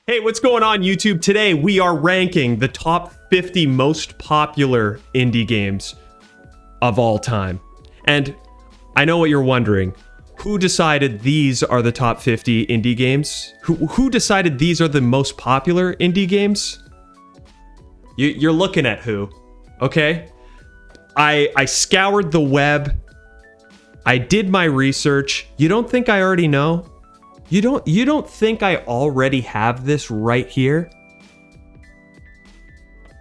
Hey, what's going on, YouTube? Today we are ranking the top 50 most popular indie games of all time. And I know what you're wondering. Who decided these are the top 50 indie games? Who decided these are the most popular indie games? You're looking at who, okay? I scoured the web. I did my research. You don't think I already know? You don't think I already have this right here?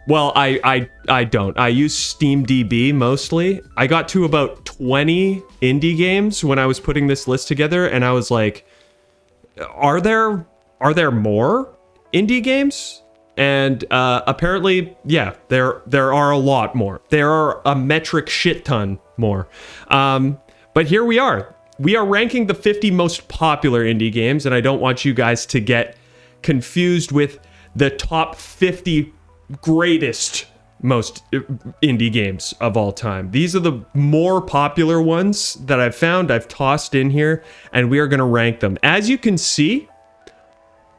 Well, I don't. I use SteamDB mostly. I got to about 20 indie games when I was putting this list together, and I was like, are there more indie games? And apparently, yeah, there are a lot more. There are a metric shit ton more. But here we are. We are ranking the 50 most popular indie games, and I don't want you guys to get confused with the top 50 greatest most indie games of all time. These are the more popular ones that I've found, I've tossed in here, and we are going to rank them. As you can see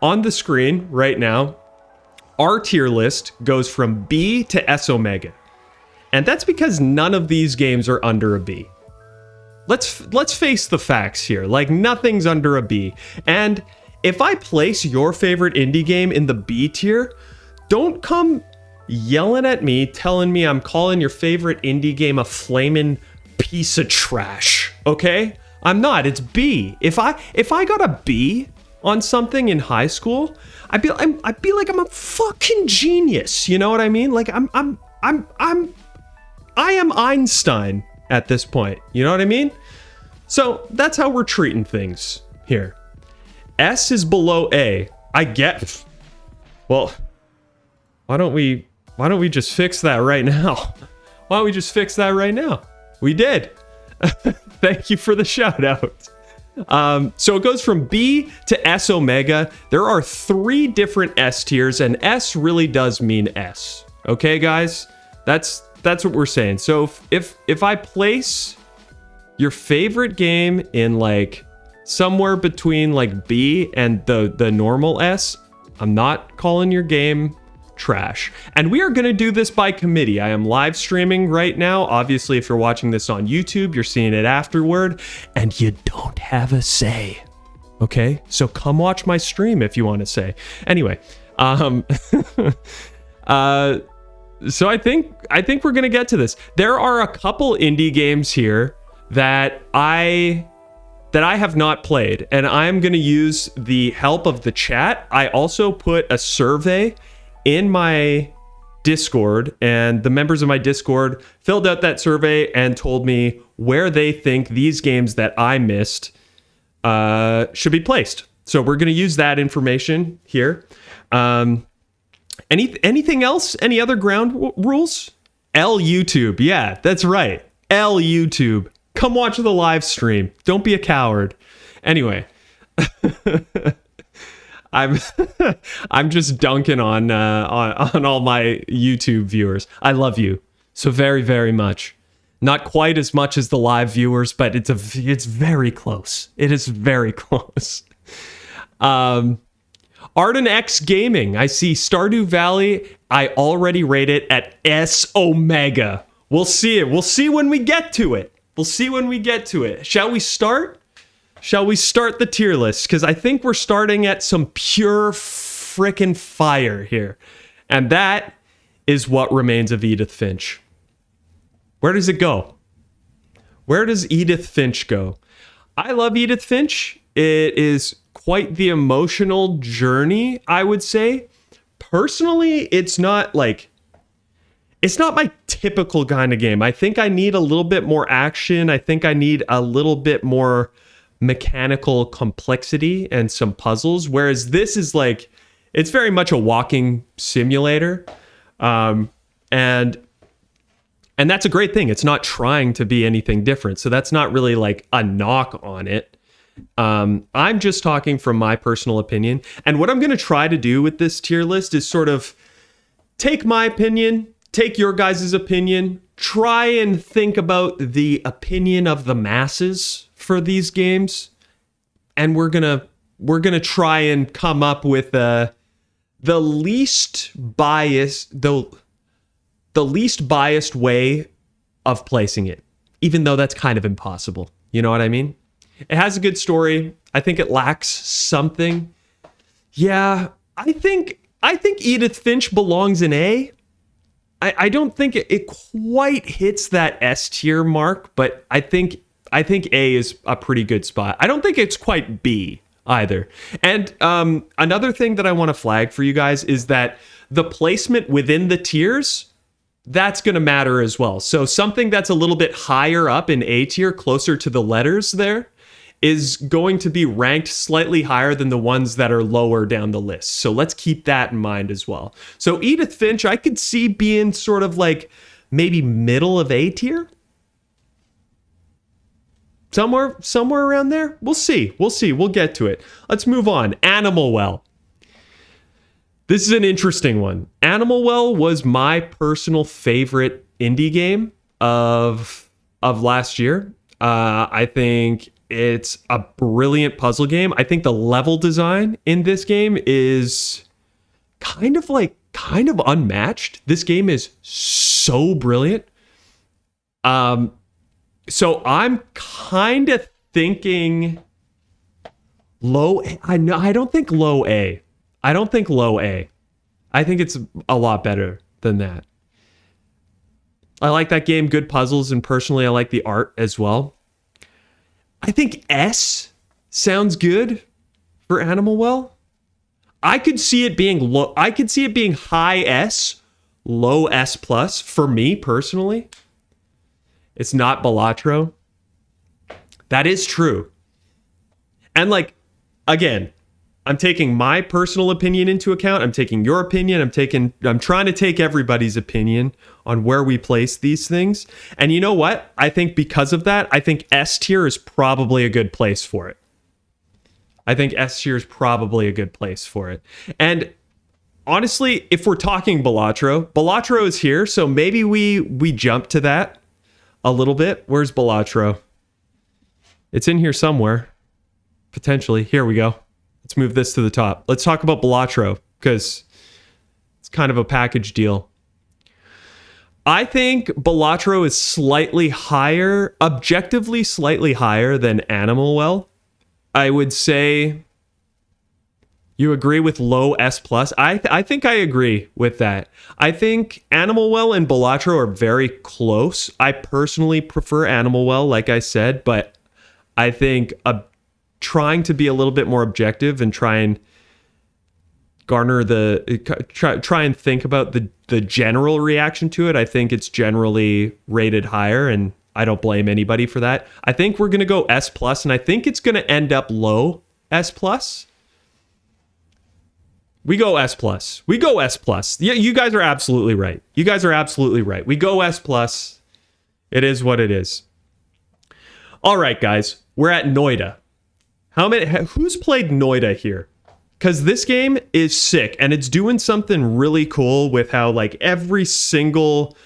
on the screen right now, our tier list goes from B to S Omega. And that's because none of these games are under a B. Let's face the facts here. Like, nothing's under a B. And if I place your favorite indie game in the B tier, don't come yelling at me, telling me I'm calling your favorite indie game a flaming piece of trash, okay? I'm not. It's B. If I got a B on something in high school, I'd be like I'm a fucking genius. You know what I mean? Like I am Einstein at this point. You know what I mean? So that's how we're treating things here. S is below A. I get. Well, why don't we just fix that right now? Why don't we just fix that right now? We did. Thank you for the shout out. So it goes from B to S Omega. There are 3 different S tiers, and S really does mean S. Okay, guys? That's what we're saying. So if I place your favorite game in like somewhere between like B and the normal S, I'm not calling your game trash. And we are going to do this by committee. I am live streaming right now. Obviously, if you're watching this on YouTube, you're seeing it afterward, and you don't have a say. Okay? So come watch my stream if you want to say. Anyway, so I think we're going to get to this. There are a couple indie games here that I have not played, and I'm going to use the help of the chat. I also put a survey in my Discord, and the members of my Discord filled out that survey and told me where they think these games that I missed should be placed. So we're going to use that information here. Anything else? Any other ground rules? L YouTube. Yeah, that's right. L YouTube. Come watch the live stream. Don't be a coward. Anyway. I'm just dunking on all my YouTube viewers. I love you so very, very much. Not quite as much as the live viewers, but it's very close. It is very close. Arden X Gaming. I see Stardew Valley. I already rate it at S Omega. We'll see it. We'll see when we get to it. Shall we start? Shall we start the tier list? Because I think we're starting at some pure frickin' fire here. And that is What Remains of Edith Finch. Where does it go? Where does Edith Finch go? I love Edith Finch. It is quite the emotional journey, I would say. Personally, it's not my typical kind of game. I think I need a little bit more action. I think I need a little bit more mechanical complexity and some puzzles, whereas this is like, it's very much a walking simulator, and that's a great thing. It's not trying to be anything different, so that's not really like a knock on it. I'm just talking from my personal opinion, and what I'm going to try to do with this tier list is sort of take my opinion, take your guys' opinion, try and think about the opinion of the masses for these games, and we're gonna try and come up with a the least biased, the least biased way of placing it, even though that's kind of impossible. You know what I mean? It has a good story. I think it lacks something. Yeah, I think Edith Finch belongs in A. I don't think it quite hits that S tier mark, but I think A is a pretty good spot. I don't think it's quite B either. And another thing that I want to flag for you guys is that the placement within the tiers, that's going to matter as well. So something that's a little bit higher up in A tier, closer to the letters there, is going to be ranked slightly higher than the ones that are lower down the list. So let's keep that in mind as well. So Edith Finch, I could see being sort of like maybe middle of A tier. Somewhere around there. We'll see. We'll get to it. Let's move on. Animal Well. This is an interesting one. Animal Well was my personal favorite indie game of last year. I think it's a brilliant puzzle game. I think the level design in this game is kind of unmatched. This game is so brilliant. So I'm kind of thinking low A. I don't think low A. I don't think low A. I think it's a lot better than that. I like that game, good puzzles, and personally I like the art as well. I think S sounds good for Animal Well. I could see it being low. I could see it being high S, low S plus for me personally. It's not Balatro. That is true. And like, again, I'm taking my personal opinion into account. I'm taking your opinion. I'm trying to take everybody's opinion on where we place these things. And you know what? I think because of that, I think S tier is probably a good place for it. And honestly, if we're talking Balatro is here. So maybe we jump to that a little bit. Where's Balatro? It's in here somewhere. Potentially. Here we go. Let's move this to the top. Let's talk about Balatro because it's kind of a package deal. I think Balatro is slightly higher, objectively slightly higher than Animal Well. I would say you agree with low S plus. I think I agree with that. I think Animal Well and Balatro are very close. I personally prefer Animal Well, like I said, but I think trying to be a little bit more objective and try and garner try and think about the general reaction to it. I think it's generally rated higher, and I don't blame anybody for that. I think we're going to go S plus, and I think it's going to end up low S plus. We go S plus. Yeah, you guys are absolutely right. We go S plus. It is what it is. All right, guys, we're at Noita. Who's played Noita here? Because this game is sick, and it's doing something really cool with how like every single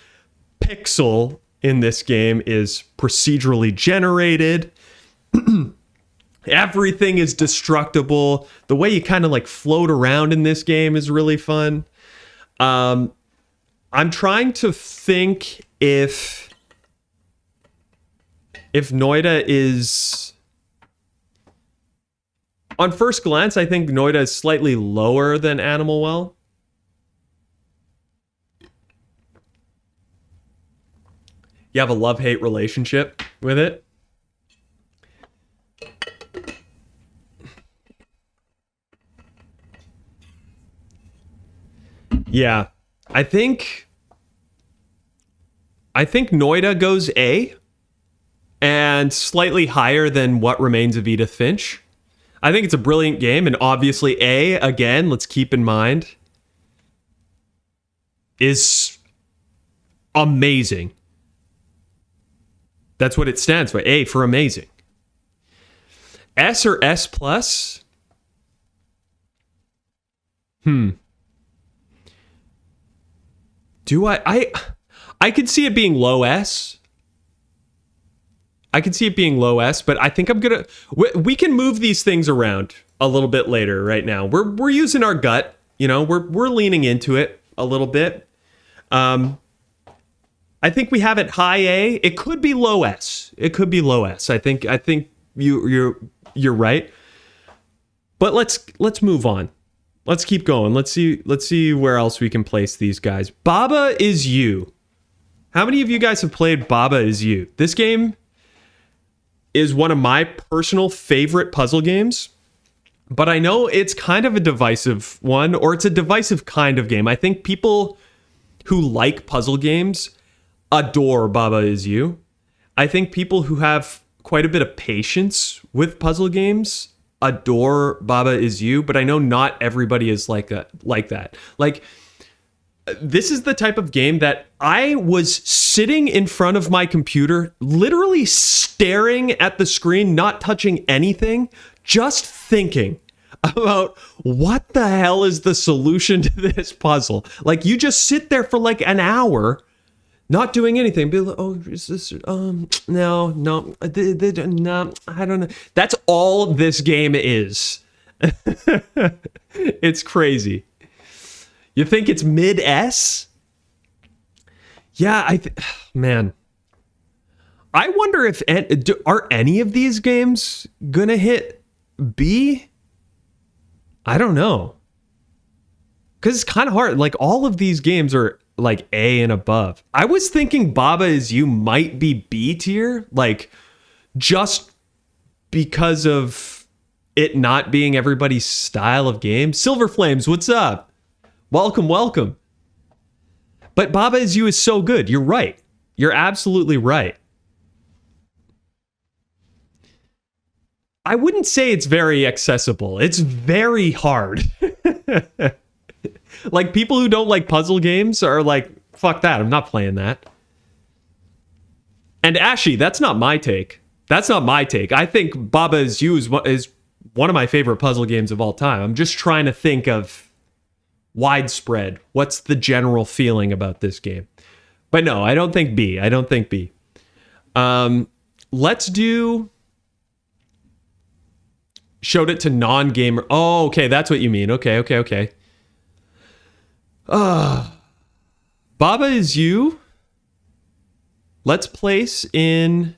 pixel in this game is procedurally generated. Everything is destructible. The way you kind of like float around in this game is really fun. I'm trying to think if Noita is... On first glance, I think Noita is slightly lower than Animal Well. You have a love-hate relationship with it. Yeah, I think Noita goes A and slightly higher than What Remains of Edith Finch. I think it's a brilliant game, and obviously A, again, let's keep in mind, is amazing. That's what it stands for, A for amazing. S or S plus? Do I could see it being low S. But I think I'm gonna... We can move these things around a little bit later right now. We're using our gut You know, we're leaning into it a little bit. I think we have it high A. It could be low S. It could be low S. I think you're right. But let's move on. Let's keep going. Let's see where else we can place these guys. Baba Is You. How many of you guys have played Baba Is You? This game is one of my personal favorite puzzle games, but I know it's kind of a divisive one, or it's a divisive kind of game. I think people who like puzzle games adore Baba Is You. I think people who have quite a bit of patience with puzzle games adore Baba Is You, but I know not everybody is like that. Like, this is the type of game that I was sitting in front of my computer, literally staring at the screen, not touching anything, just thinking about what the hell is the solution to this puzzle. Like, you just sit there for like an hour, not doing anything. Be like, oh, is this, no, I don't know. That's all this game is. It's crazy. You think it's mid S? Yeah, man. I wonder if are any of these games gonna hit B? I don't know. Because it's kind of hard. Like, all of these games are like A and above. I was thinking Baba Is You might be B tier, like, just because of it not being everybody's style of game. Silver Flames, what's up? Welcome. But Baba Is You is so good. You're right. You're absolutely right. I wouldn't say it's very accessible. It's very hard. Like, people who don't like puzzle games are like, fuck that, I'm not playing that. And Ashy, that's not my take. I think Baba Is You is one of my favorite puzzle games of all time. I'm just trying to think of widespread. What's the general feeling about this game? But no, I don't think B. Let's do... Showed it to non-gamer. Oh, okay, that's what you mean. Okay. Baba Is You. Let's place in...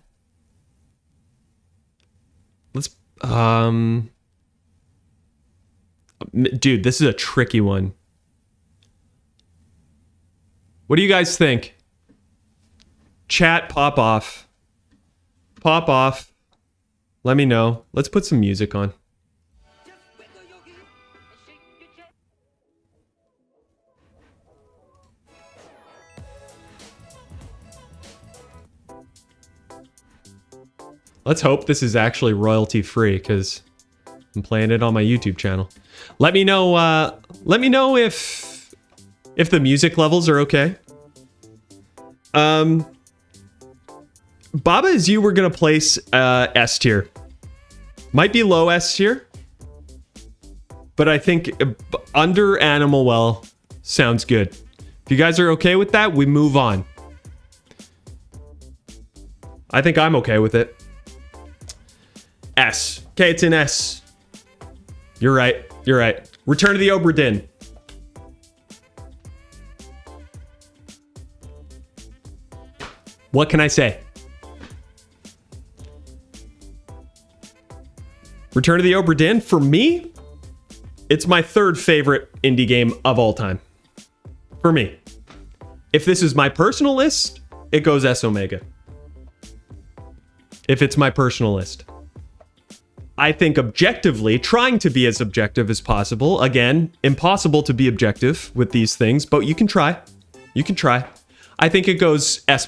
Dude, this is a tricky one. What do you guys think? Chat, pop off. Let me know. Let's put some music on. Let's hope this is actually royalty free, because I'm playing it on my YouTube channel. Let me know if the music levels are okay. Baba Is You, we're gonna place S tier. Might be low S tier, but I think under Animal Well sounds good. If you guys are okay with that, we move on. I think I'm okay with it. S. Okay, it's an S. You're right. Return to the Obra Dinn. What can I say? Return to the Obra Dinn, for me, it's my third favorite indie game of all time. For me. If this is my personal list, it goes S Omega. If it's my personal list. I think objectively, trying to be as objective as possible. Again, impossible to be objective with these things, but you can try. I think it goes S+.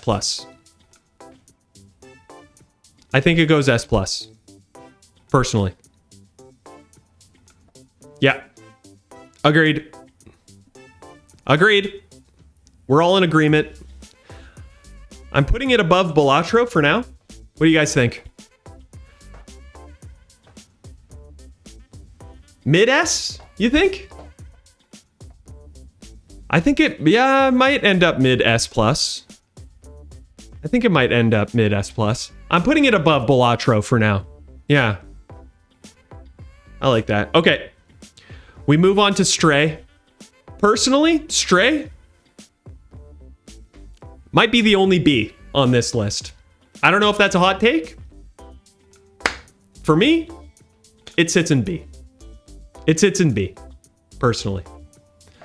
Personally. Yeah. Agreed. We're all in agreement. I'm putting it above Balatro for now. What do you guys think? Mid-S, you think? I think it might end up mid-S+. I think it might end up mid-S+. I'm putting it above Balatro for now. Yeah. I like that. Okay. We move on to Stray. personally, Stray might be the only B on this list. I don't know if that's a hot take. For me, it sits in B. It sits in B, personally.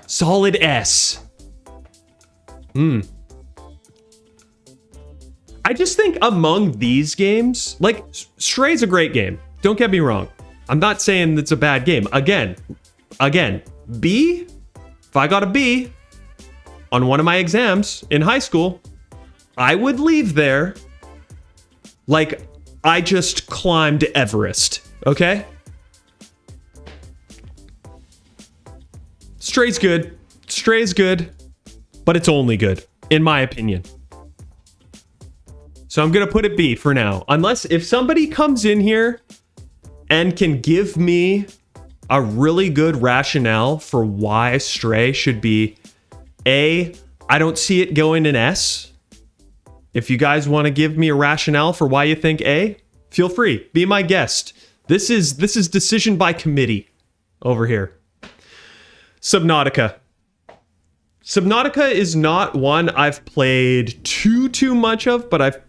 Solid S. I just think among these games, like, Stray's a great game. Don't get me wrong. I'm not saying it's a bad game. Again, B, if I got a B on one of my exams in high school, I would leave there like I just climbed Everest, okay? Stray's good. Stray's good, but it's only good, in my opinion. So I'm gonna put it B for now. Unless if somebody comes in here and can give me a really good rationale for why Stray should be A, I don't see it going in S. If you guys want to give me a rationale for why you think A, feel free. Be my guest. This is decision by committee over here. Subnautica. Subnautica is not one I've played too much of, but I've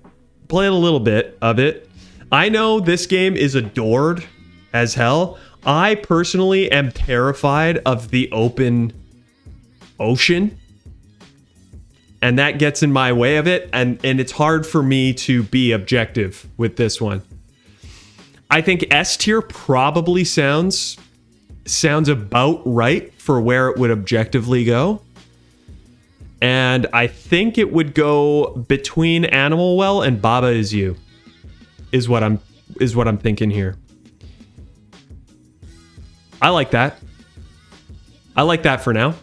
played a little bit of it. I know this game is adored as hell. I personally am terrified of the open ocean, and that gets in my way of it, and it's hard for me to be objective with this one. I think S tier probably sounds about right for where it would objectively go. And I think it would go between Animal Well and Baba Is You, is what I'm thinking here. I like that. I like that for now.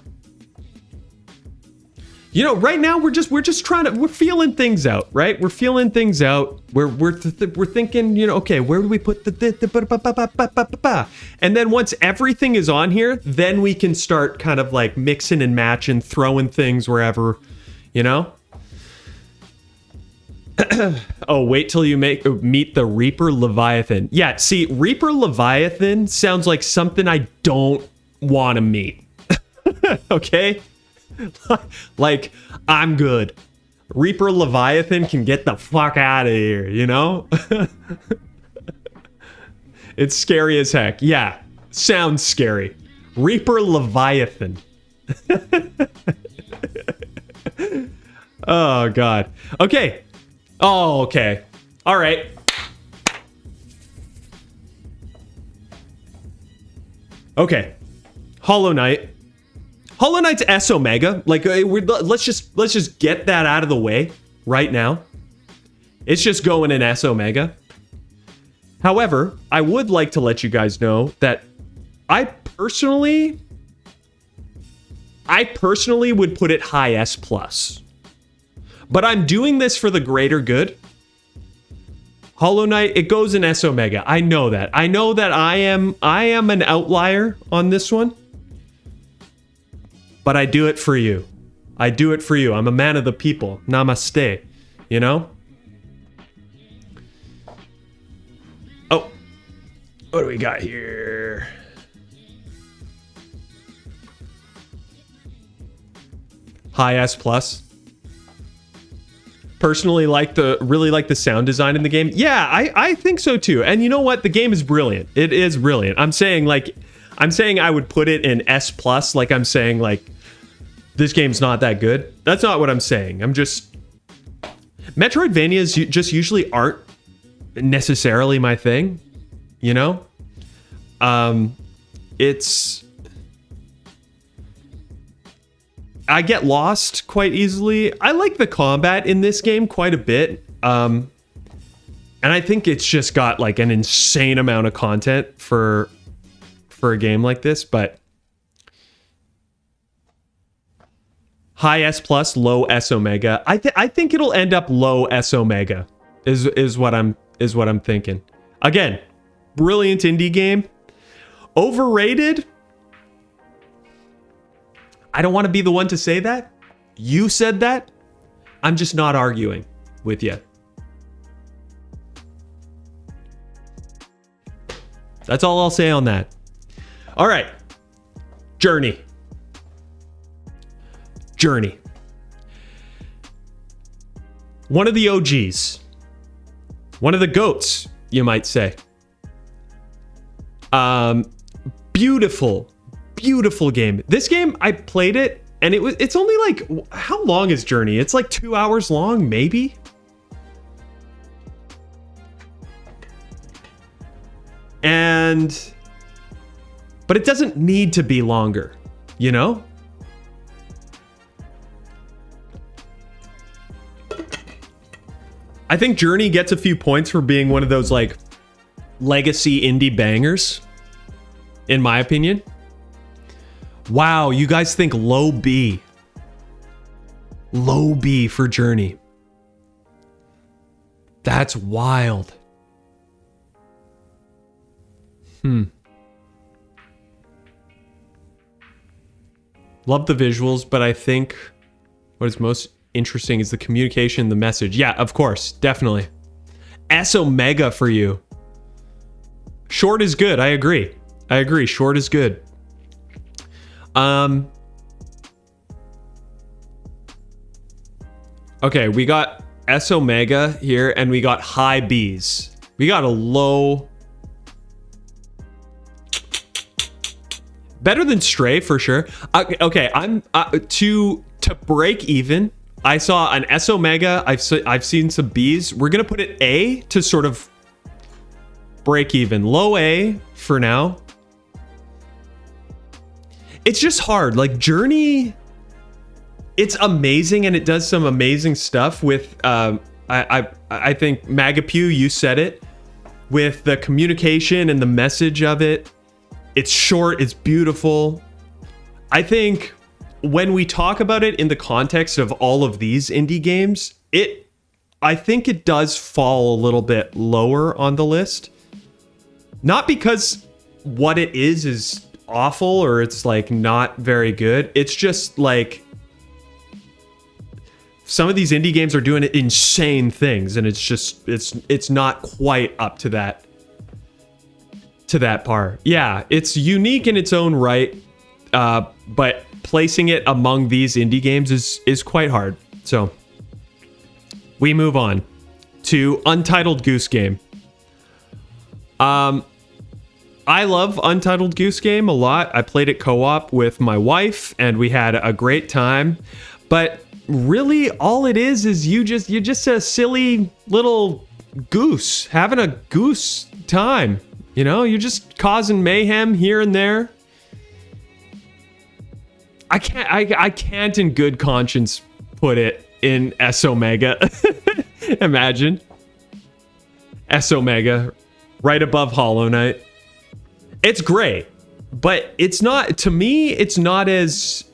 You know, right now we're just trying to, we're feeling things out, right? We're feeling things out. We're thinking, you know, okay, where do we put the and then once everything is on here, then we can start kind of like mixing and matching, throwing things wherever, you know? Oh, wait till you meet the Reaper Leviathan. Yeah, see, Reaper Leviathan sounds like something I don't want to meet. Okay? Like, I'm good. Reaper Leviathan can get the fuck out of here, you know? It's scary as heck. Yeah, sounds scary. Reaper Leviathan. Oh, God. Okay. Oh, okay. All right. Okay. Hollow Knight. Hollow Knight's S Omega. Like, let's just get that out of the way right now. It's just going in S Omega. However, I would like to let you guys know that I personally would put it high S plus. But I'm doing this for the greater good. Hollow Knight, it goes in S Omega. I know that. I know that I am an outlier on this one. But I do it for you. I do it for you. I'm a man of the people. Namaste. You know? Oh. What do we got here? High S plus. Personally really like the sound design in the game. Yeah, I think so too. And you know what? The game is brilliant. It is brilliant. I'm saying I would put it in S plus, like I'm saying like this game's not that good. That's not what I'm saying. I'm just Metroidvanias just usually aren't necessarily my thing, you know? I get lost quite easily. I like the combat in this game quite a bit. And I think it's just got like an insane amount of content for a game like this, but high S plus, low S Omega. I think it'll end up low S Omega is what I'm thinking. Again, brilliant indie game. Overrated. I don't want to be the one to say that. You said that. I'm just not arguing with you. That's all I'll say on that. All right. Journey. Journey. One of the OGs. One of the GOATs, you might say. Beautiful, beautiful game. This game, I played it, and it's only like, how long is Journey? It's like 2 hours long, maybe? But it doesn't need to be longer, you know? I think Journey gets a few points for being one of those like legacy indie bangers, in my opinion. Wow, you guys think low B. Low B for Journey. That's wild. Love the visuals, but I think what is most interesting is the communication, the message. Yeah, of course, definitely. S Omega for you. Short is good. I agree. Short is good. Okay, we got S Omega here, and we got high Bs. We got a low. Better than Stray for sure. Okay, I'm to break even. I saw an S Omega. I've seen some Bs. We're gonna put it A to sort of break even. Low A for now. It's just hard. Like Journey, it's amazing and it does some amazing stuff with. I think Magapew, you said it, with the communication and the message of it. It's short, it's beautiful. I think when we talk about it in the context of all of these indie games, I think it does fall a little bit lower on the list. Not because what it is awful or it's like not very good. It's just like some of these indie games are doing insane things and it's just it's not quite up to that par. Yeah, it's unique in its own right, but placing it among these indie games is quite hard. So we move on to Untitled Goose Game. I love Untitled Goose Game a lot. I played it co-op with my wife and we had a great time. But really all it is you're just a silly little goose having a goose time. You know, you're just causing mayhem here and there. I can't in good conscience put it in S Omega. Imagine. S Omega, right above Hollow Knight. It's great, but it's not, to me, it's not as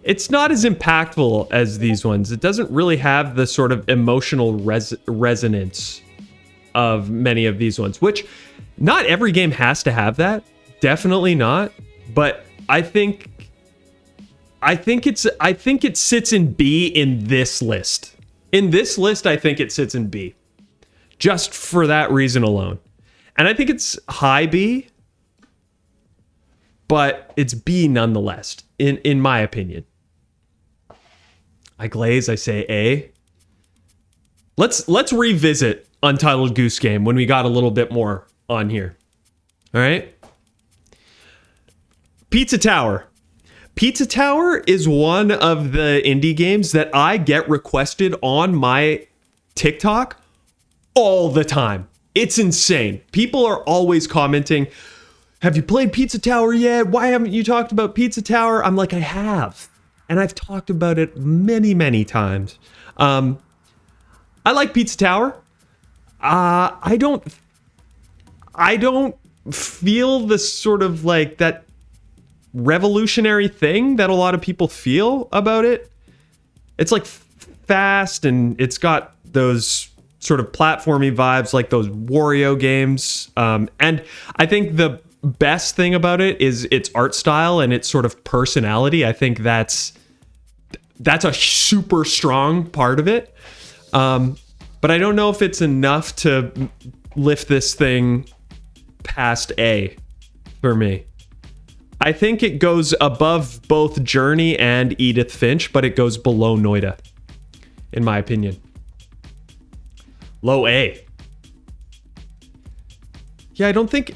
impactful as these ones. It doesn't really have the sort of emotional resonance of many of these ones, which not every game has to have that. Definitely not. But I think it sits in B in this list. In this list, I think it sits in B. Just for that reason alone. And I think it's high B, but it's B nonetheless, in my opinion. I glaze, I say A. Let's revisit Untitled Goose Game when we got a little bit more on here. All right. Pizza Tower. Pizza Tower is one of the indie games that I get requested on my TikTok all the time. It's insane. People are always commenting, have you played Pizza Tower yet? Why haven't you talked about Pizza Tower? I'm like, I have. And I've talked about it many, many times. I like Pizza Tower. I don't feel the sort of like that revolutionary thing that a lot of people feel about it. It's like fast and it's got those sort of platformy vibes like those Wario games. And I think the best thing about it is its art style and its sort of personality. I think that's a super strong part of it. But I don't know if it's enough to lift this thing past A for me. I think it goes above both Journey and Edith Finch, but it goes below Noita, in my opinion. Low A. Yeah, I don't think.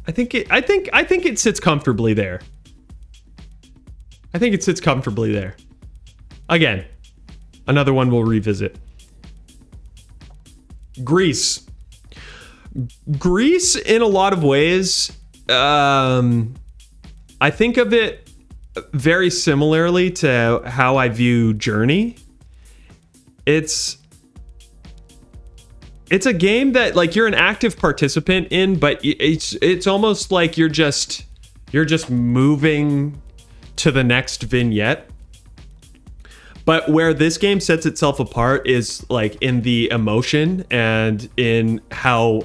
I think it sits comfortably there. I think it sits comfortably there. Again, another one we'll revisit. GRIS. GRIS, in a lot of ways, I think of it very similarly to how I view Journey. It's a game that, like, you're an active participant in, but it's almost like you're just moving to the next vignette. But where this game sets itself apart is like in the emotion and in how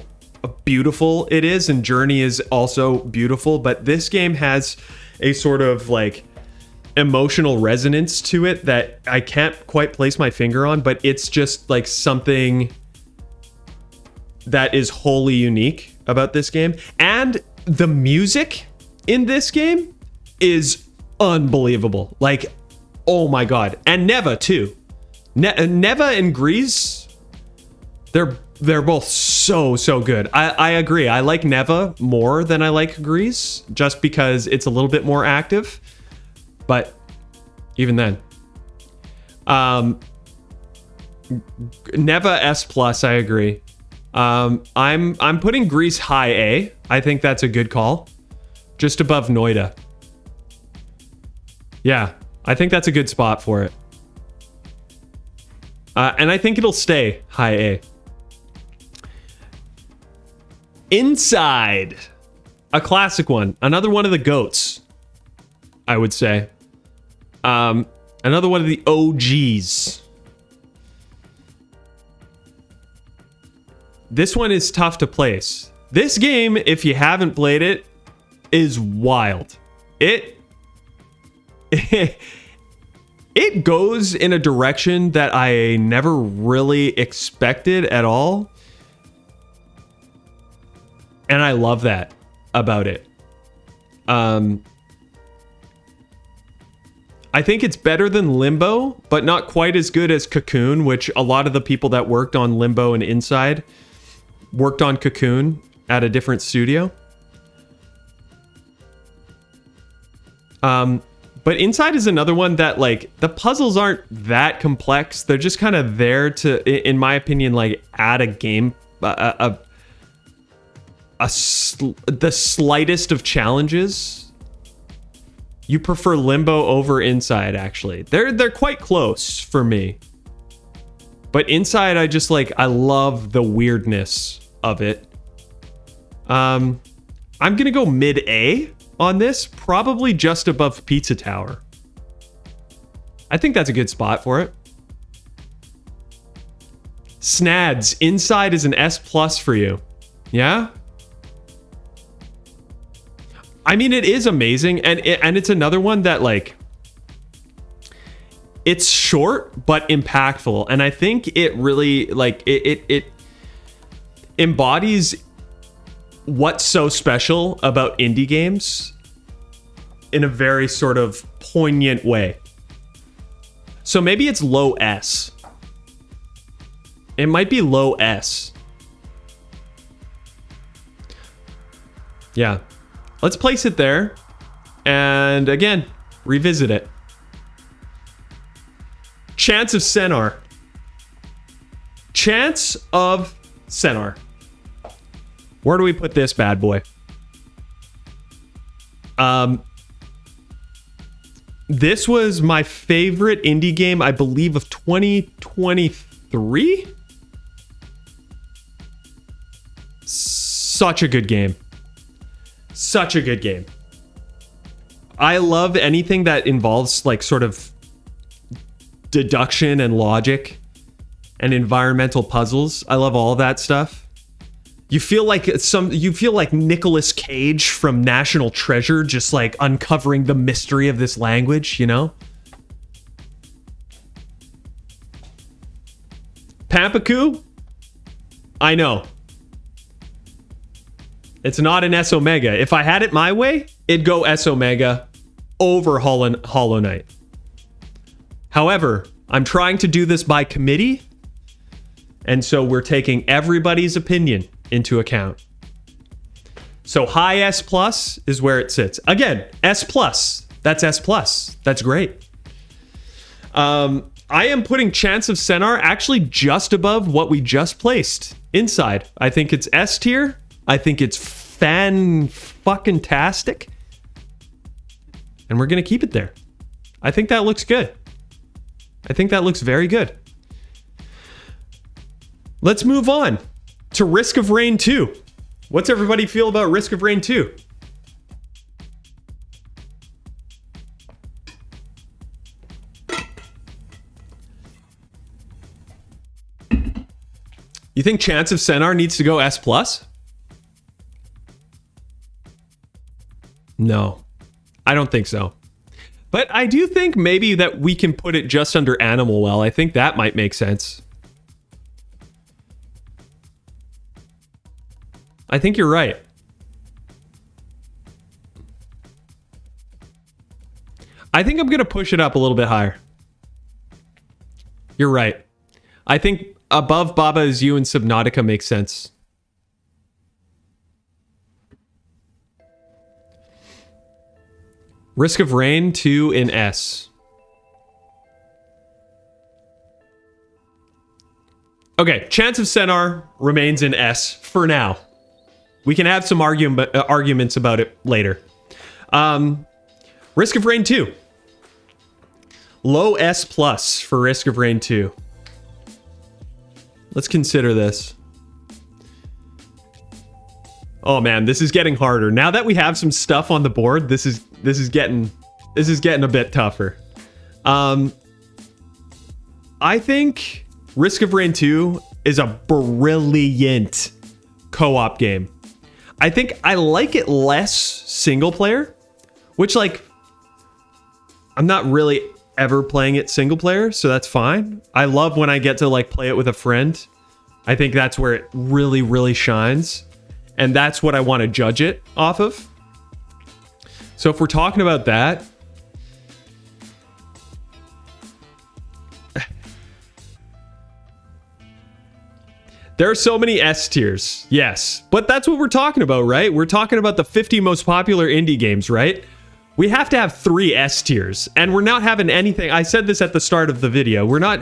beautiful it is, and Journey is also beautiful, but this game has a sort of like emotional resonance to it that I can't quite place my finger on, but it's just like something that is wholly unique about this game. And the music in this game is unbelievable. Like, oh my god. And Neva too. Neva and GRIS, they're both so good. I agree. I like Neva more than I like GRIS, just because it's a little bit more active. But even then, Neva S plus, I agree. I'm putting GRIS high A. I think that's a good call, just above Noita. Yeah, I think that's a good spot for it. And I think it'll stay high A. Inside, a classic one, another one of the GOATs, I would say. Another one of the OGs. This one is tough to place. This game, if you haven't played it, is wild. It goes in a direction that I never really expected at all. And I love that about it. I think it's better than Limbo, but not quite as good as Cocoon, which a lot of the people that worked on Limbo and Inside worked on Cocoon at a different studio. But Inside is another one that, like, the puzzles aren't that complex. They're just kind of there to, in my opinion, like, add a game, the slightest of challenges. You prefer Limbo over Inside, actually. They're quite close for me. But Inside, I love the weirdness of it. I'm gonna go mid-A on this, probably just above Pizza Tower. I think that's a good spot for it. Snads, Inside is an S plus for you. Yeah? I mean, it is amazing, and it's another one that, like, it's short but impactful, and I think it really, like, it embodies what's so special about indie games in a very sort of poignant way. So maybe it's low S. It might be low S. Yeah. Let's place it there, and again, revisit it. Chants of Sennaar. Chants of Sennaar. Where do we put this bad boy? This was my favorite indie game, I believe, of 2023. Such a good game. Such a good game. I love anything that involves, like, sort of deduction and logic and environmental puzzles. I love all that stuff. You feel like Nicolas Cage from National Treasure, just like uncovering the mystery of this language, you know? Pampaku? I know. It's not an S Omega. If I had it my way, it'd go S Omega over Hollow Knight. However, I'm trying to do this by committee, and so we're taking everybody's opinion into account. So high S plus is where it sits. Again, S plus. That's S plus. That's great. I am putting Chants of Sennaar actually just above what we just placed inside. I think it's S tier. I think it's fan-fucking-tastic. And we're going to keep it there. I think that looks good. I think that looks very good. Let's move on to Risk of Rain 2. What's everybody feel about Risk of Rain 2? You think Chants of Sennaar needs to go S+? No, I don't think so. But I do think maybe that we can put it just under Animal Well. I think that might make sense. I think you're right. I think I'm going to push it up a little bit higher. You're right. I think above Baba Is You and Subnautica makes sense. Risk of Rain 2 in S. Okay, Chants of Sennaar remains in S for now. We can have some arguments about it later. Risk of Rain 2. Low S plus for Risk of Rain 2. Let's consider this. Oh man, this is getting harder. Now that we have some stuff on the board, this is getting a bit tougher. I think Risk of Rain 2 is a brilliant co-op game. I think I like it less single player, which like I'm not really ever playing it single player, so that's fine. I love when I get to like play it with a friend. I think that's where it really, really shines. And that's what I want to judge it off of. So if we're talking about that, there are so many S tiers, yes. But that's what we're talking about, right? We're talking about the 50 most popular indie games, right? We have to have 3 S tiers, and we're not having anything. I said this at the start of the video. We're not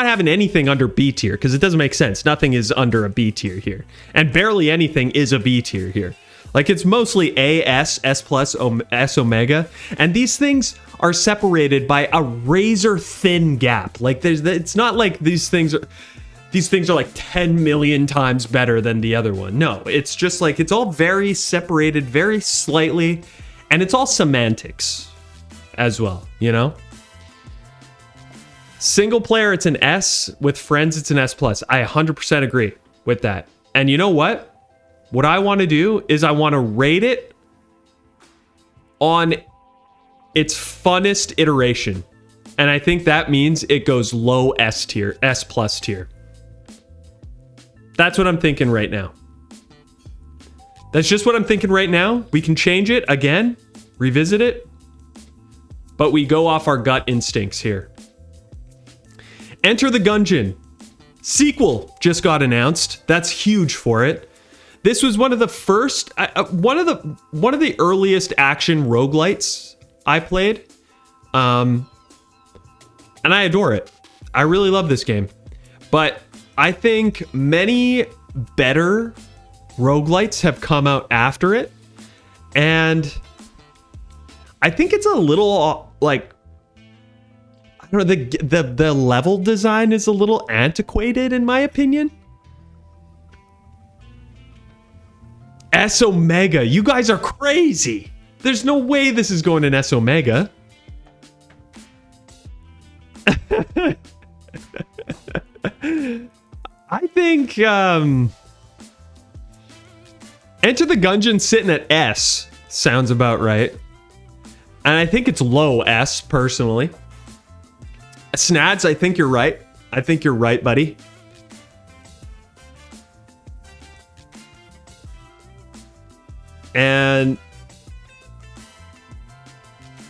having anything under B tier because it doesn't make sense. Nothing is under a B tier here, and barely anything is a B tier here. Like it's mostly A, S, S plus, S Omega, and these things are separated by a razor thin gap. Like it's not like these things are like 10 million times better than the other one. No, it's just like it's all very separated, very slightly, and it's all semantics as well, you know? Single player, it's an S. With friends, it's an S+. I 100% agree with that. And you know what? What I want to do is I want to rate it on its funnest iteration. And I think that means it goes low S tier, S+ tier. That's what I'm thinking right now. That's just what I'm thinking right now. We can change it again, revisit it, but we go off our gut instincts here. Enter the Gungeon. Sequel just got announced. That's huge for it. This was one of the first, one of the earliest action roguelites I played, and I adore it. I really love this game, but I think many better roguelites have come out after it, and I think it's a little like, I don't know, the level design is a little antiquated in my opinion. S Omega, you guys are crazy. There's no way this is going in S Omega. I think Enter the Gungeon sitting at S sounds about right. And I think it's low S personally. Snads, I think you're right. I think you're right, buddy. And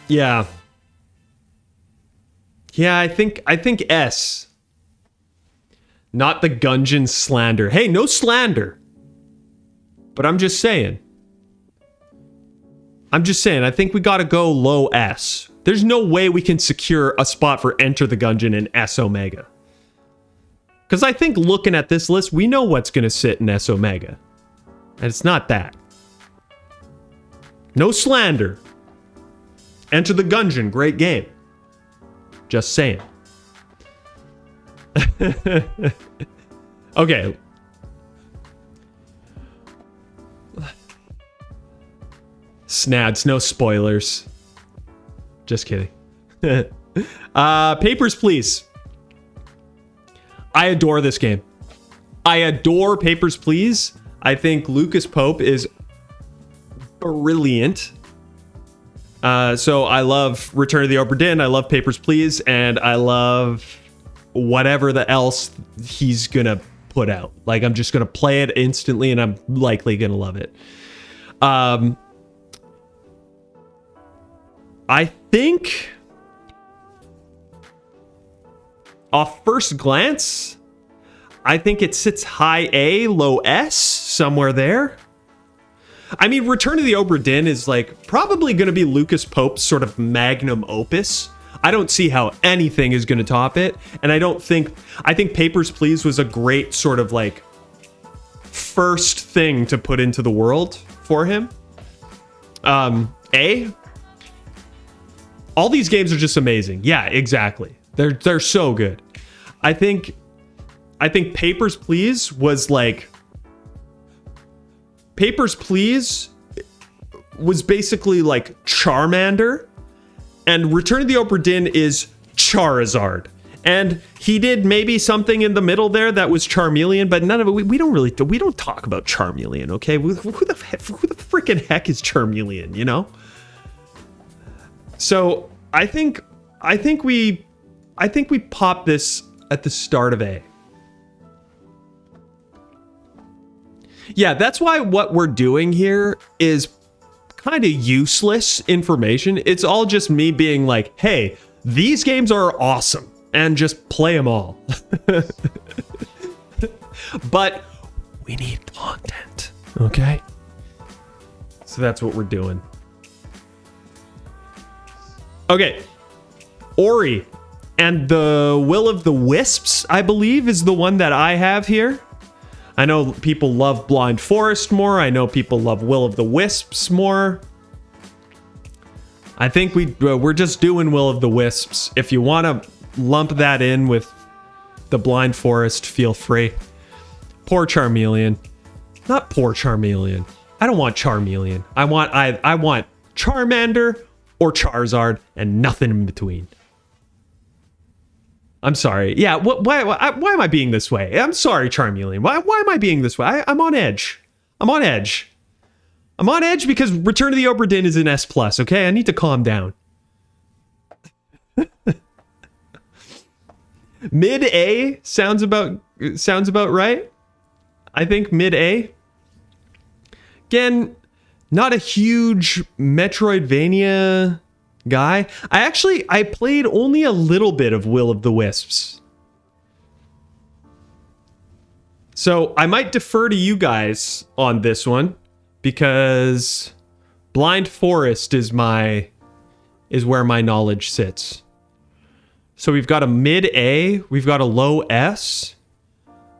yeah. Yeah, I think S. Not the Gungeon slander. Hey, no slander. But I'm just saying. I think we gotta go low S. There's no way we can secure a spot for Enter the Gungeon in S Omega. Because I think looking at this list, we know what's gonna sit in S Omega. And it's not that. No slander. Enter the Gungeon, great game. Just saying. Okay. Snads, no spoilers. Just kidding. Papers, Please. I adore this game. I adore Papers, Please. I think Lucas Pope is brilliant. So I love Return of the Obra Dinn, I love Papers, Please, and I love whatever the else he's gonna put out. Like, I'm just gonna play it instantly, and I'm likely gonna love it. I think off first glance, I think it sits high A, low S, somewhere there. I mean, Return of the Obra Dinn is like probably going to be Lucas Pope's sort of magnum opus. I don't see how anything is going to top it. And I think Papers, Please was a great sort of like first thing to put into the world for him. A. All these games are just amazing. Yeah, exactly. They're so good. I think Papers, Please was like... Papers, Please was basically like Charmander, and Return of the Obra Dinn is Charizard. And he did maybe something in the middle there that was Charmeleon, but none of it. We don't talk about Charmeleon, okay? Who the freaking heck is Charmeleon, you know? So I think we pop this at the start of A. Yeah, that's why what we're doing here is kind of useless information. It's all just me being like, hey, these games are awesome, and just play them all. But we need content, okay? So that's what we're doing. Okay, Ori and the Will of the Wisps, I believe, is the one that I have here. I know people love Blind Forest more. I know people love Will of the Wisps more. I think we're just doing Will of the Wisps. If you want to lump that in with the Blind Forest, feel free. Poor Charmeleon. Not poor Charmeleon. I don't want Charmeleon. I want Charmander or Charizard and nothing in between. I'm sorry. Yeah, why am I being this way? I'm sorry, Charmeleon. Why am I being this way? I'm on edge. I'm on edge because Return of the Obra Dinn is an S+, okay? I need to calm down. Mid-A sounds about right. I think mid-A. Again, not a huge Metroidvania guy. I played only a little bit of Will of the Wisps. So I might defer to you guys on this one because Blind Forest is where my knowledge sits. So we've got a mid-A, we've got a low S.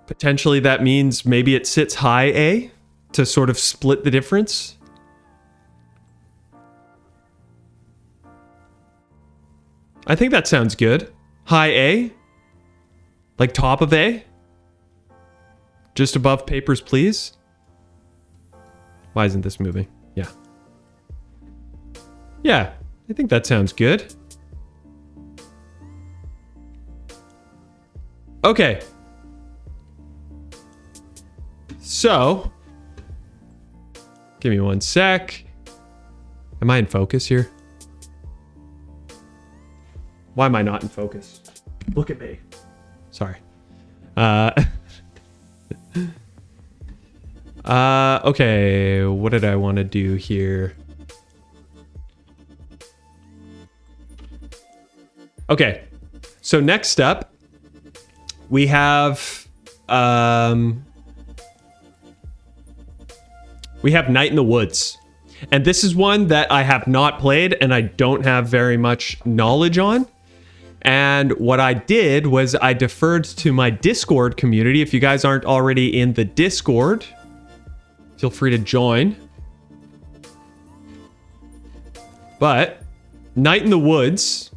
Potentially that means maybe it sits high A to sort of split the difference. I think that sounds good. High A? Like top of A? Just above Papers, Please? Why isn't this moving? Yeah. Yeah, I think that sounds good. Okay. So, give me one sec. Am I in focus here? Why am I not in focus? Look at me. Sorry. Okay, what did I want to do here? Okay, so next up, we have Night in the Woods. And this is one that I have not played and I don't have very much knowledge on. And what I did was I deferred to my Discord community. If you guys aren't already in the Discord, feel free to join. But Night in the Woods.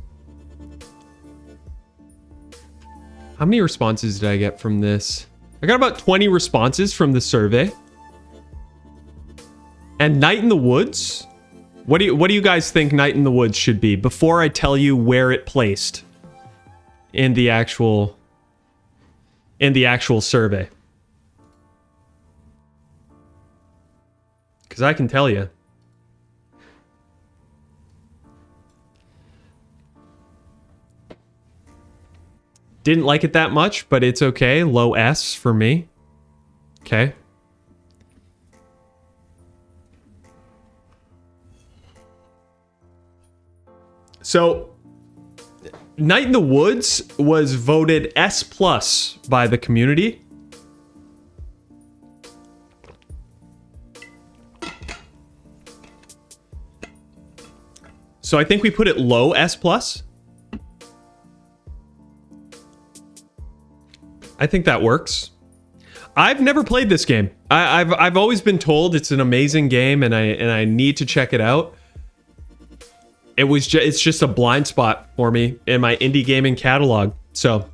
How many responses did I get from this? I got about 20 responses from the survey. And Night in the Woods? What do you guys think Night in the Woods should be before I tell you where it placed in the actual survey? Because I can tell you. Didn't like it that much, but it's okay. Low S for me. Okay. So, Night in the Woods was voted S+ by the community. So I think we put it low S+. I think that works. I've never played this game. I've always been told it's an amazing game and I need to check it out. It's just a blind spot for me in my indie gaming catalog. So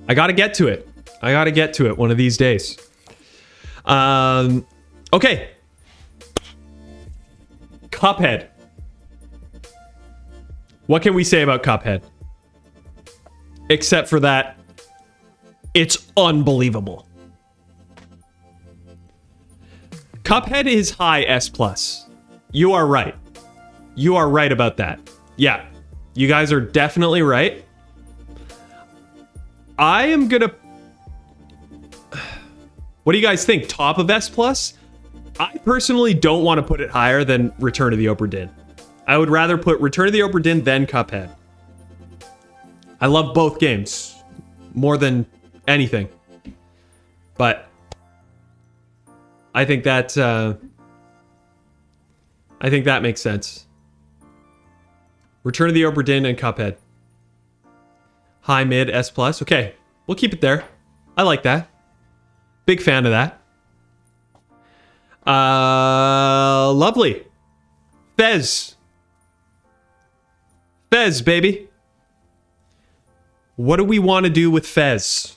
I got to get to it. I got to get to it one of these days. Okay. Cuphead. What can we say about Cuphead? Except for that, it's unbelievable. Cuphead is high S+. You are right. You are right about that. Yeah. You guys are definitely right. I am gonna... What do you guys think? Top of S+? I personally don't want to put it higher than Return of the Obra Dinn. I would rather put Return of the Obra Dinn than Cuphead. I love both games more than anything. But I think that makes sense. Return of the Obra Dinn and Cuphead. High, mid, S+. Okay, we'll keep it there. I like that. Big fan of that. Lovely. Fez. Fez, baby. What do we want to do with Fez?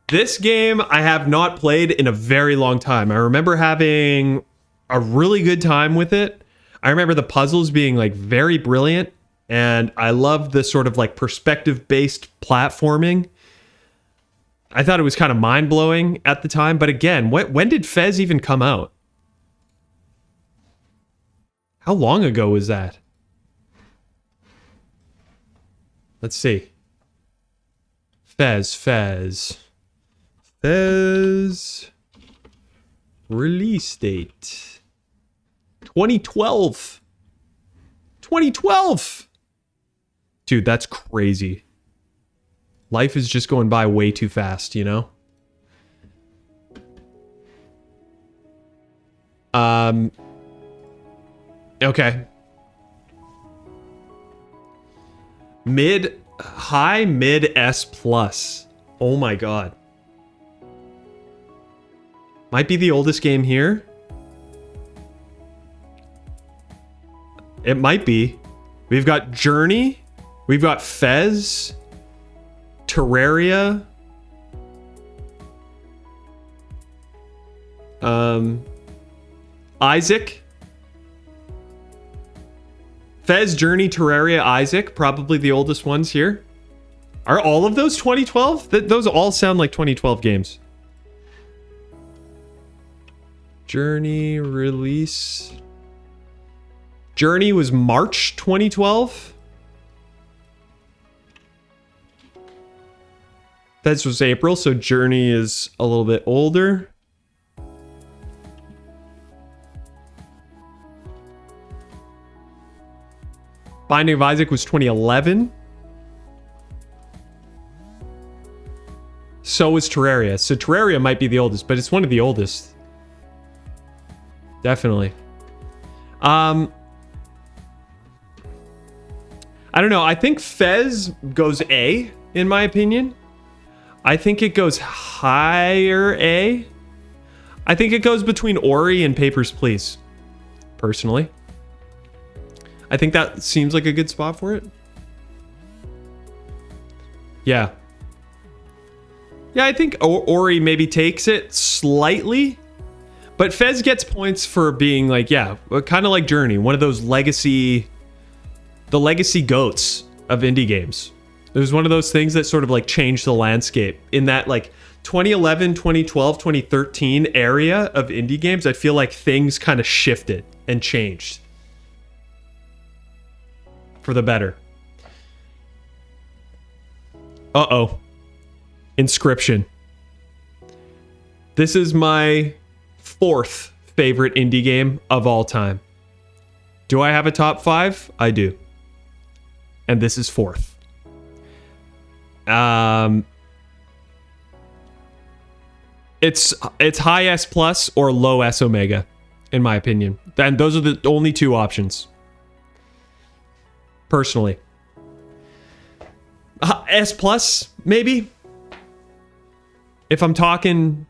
This game I have not played in a very long time. I remember having a really good time with it. I remember the puzzles being like very brilliant, and I loved the sort of like perspective-based platforming. I thought it was kind of mind-blowing at the time, but again, when did Fez even come out? How long ago was that? Let's see. Fez. Release date. 2012. 2012. Dude, that's crazy. Life is just going by way too fast, you know? Okay. High, mid, S+. Oh my god. Might be the oldest game here. It might be. We've got Journey. We've got Fez. Terraria. Isaac. Fez, Journey, Terraria, Isaac. Probably the oldest ones here. Are all of those 2012? Those all sound like 2012 games. Journey release. Journey was March 2012. Fez was April, so Journey is a little bit older. Binding of Isaac was 2011. So was Terraria. So Terraria might be the oldest, but it's one of the oldest. Definitely. I don't know. I think Fez goes A, in my opinion. I think it goes higher A. I think it goes between Ori and Papers, Please. Personally. I think that seems like a good spot for it. Yeah. Yeah, I think Ori maybe takes it slightly. But Fez gets points for being like, yeah, kind of like Journey. One of those legacy... The legacy goats of indie games. It was one of those things that sort of like changed the landscape. In that like 2011, 2012, 2013 area of indie games, I feel like things kind of shifted and changed. For the better. Uh-oh. Inscryption. This is my 4th favorite indie game of all time. Do I have a top 5? I do. And this is 4th. It's high S plus or low S omega, in my opinion. And those are the only 2 options. Personally. S plus, maybe? If I'm talking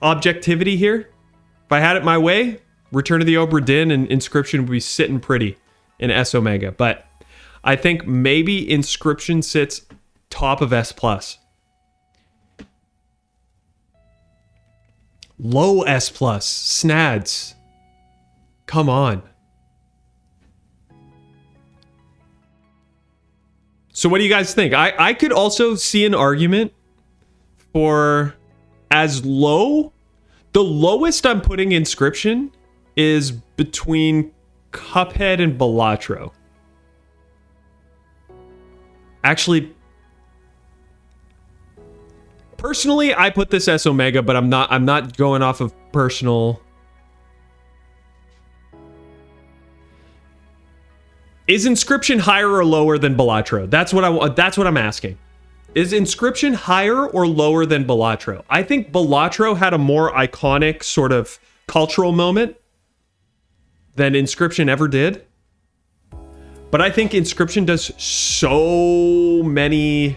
objectivity here, if I had it my way, Return of the Obra Dinn and Inscryption would be sitting pretty in S omega. But I think maybe Inscryption sits top of S plus. Low S plus. Snads. Come on. So what do you guys think? I could also see an argument for as low. The lowest I'm putting Inscryption is between Cuphead and Balatro. Actually, personally, I put this S omega, but I'm not going off of personal. Is Inscryption higher or lower than Balatro? That's what I'm asking. Is Inscryption higher or lower than Balatro? I think Balatro had a more iconic sort of cultural moment than Inscryption ever did. But I think Inscryption does so many,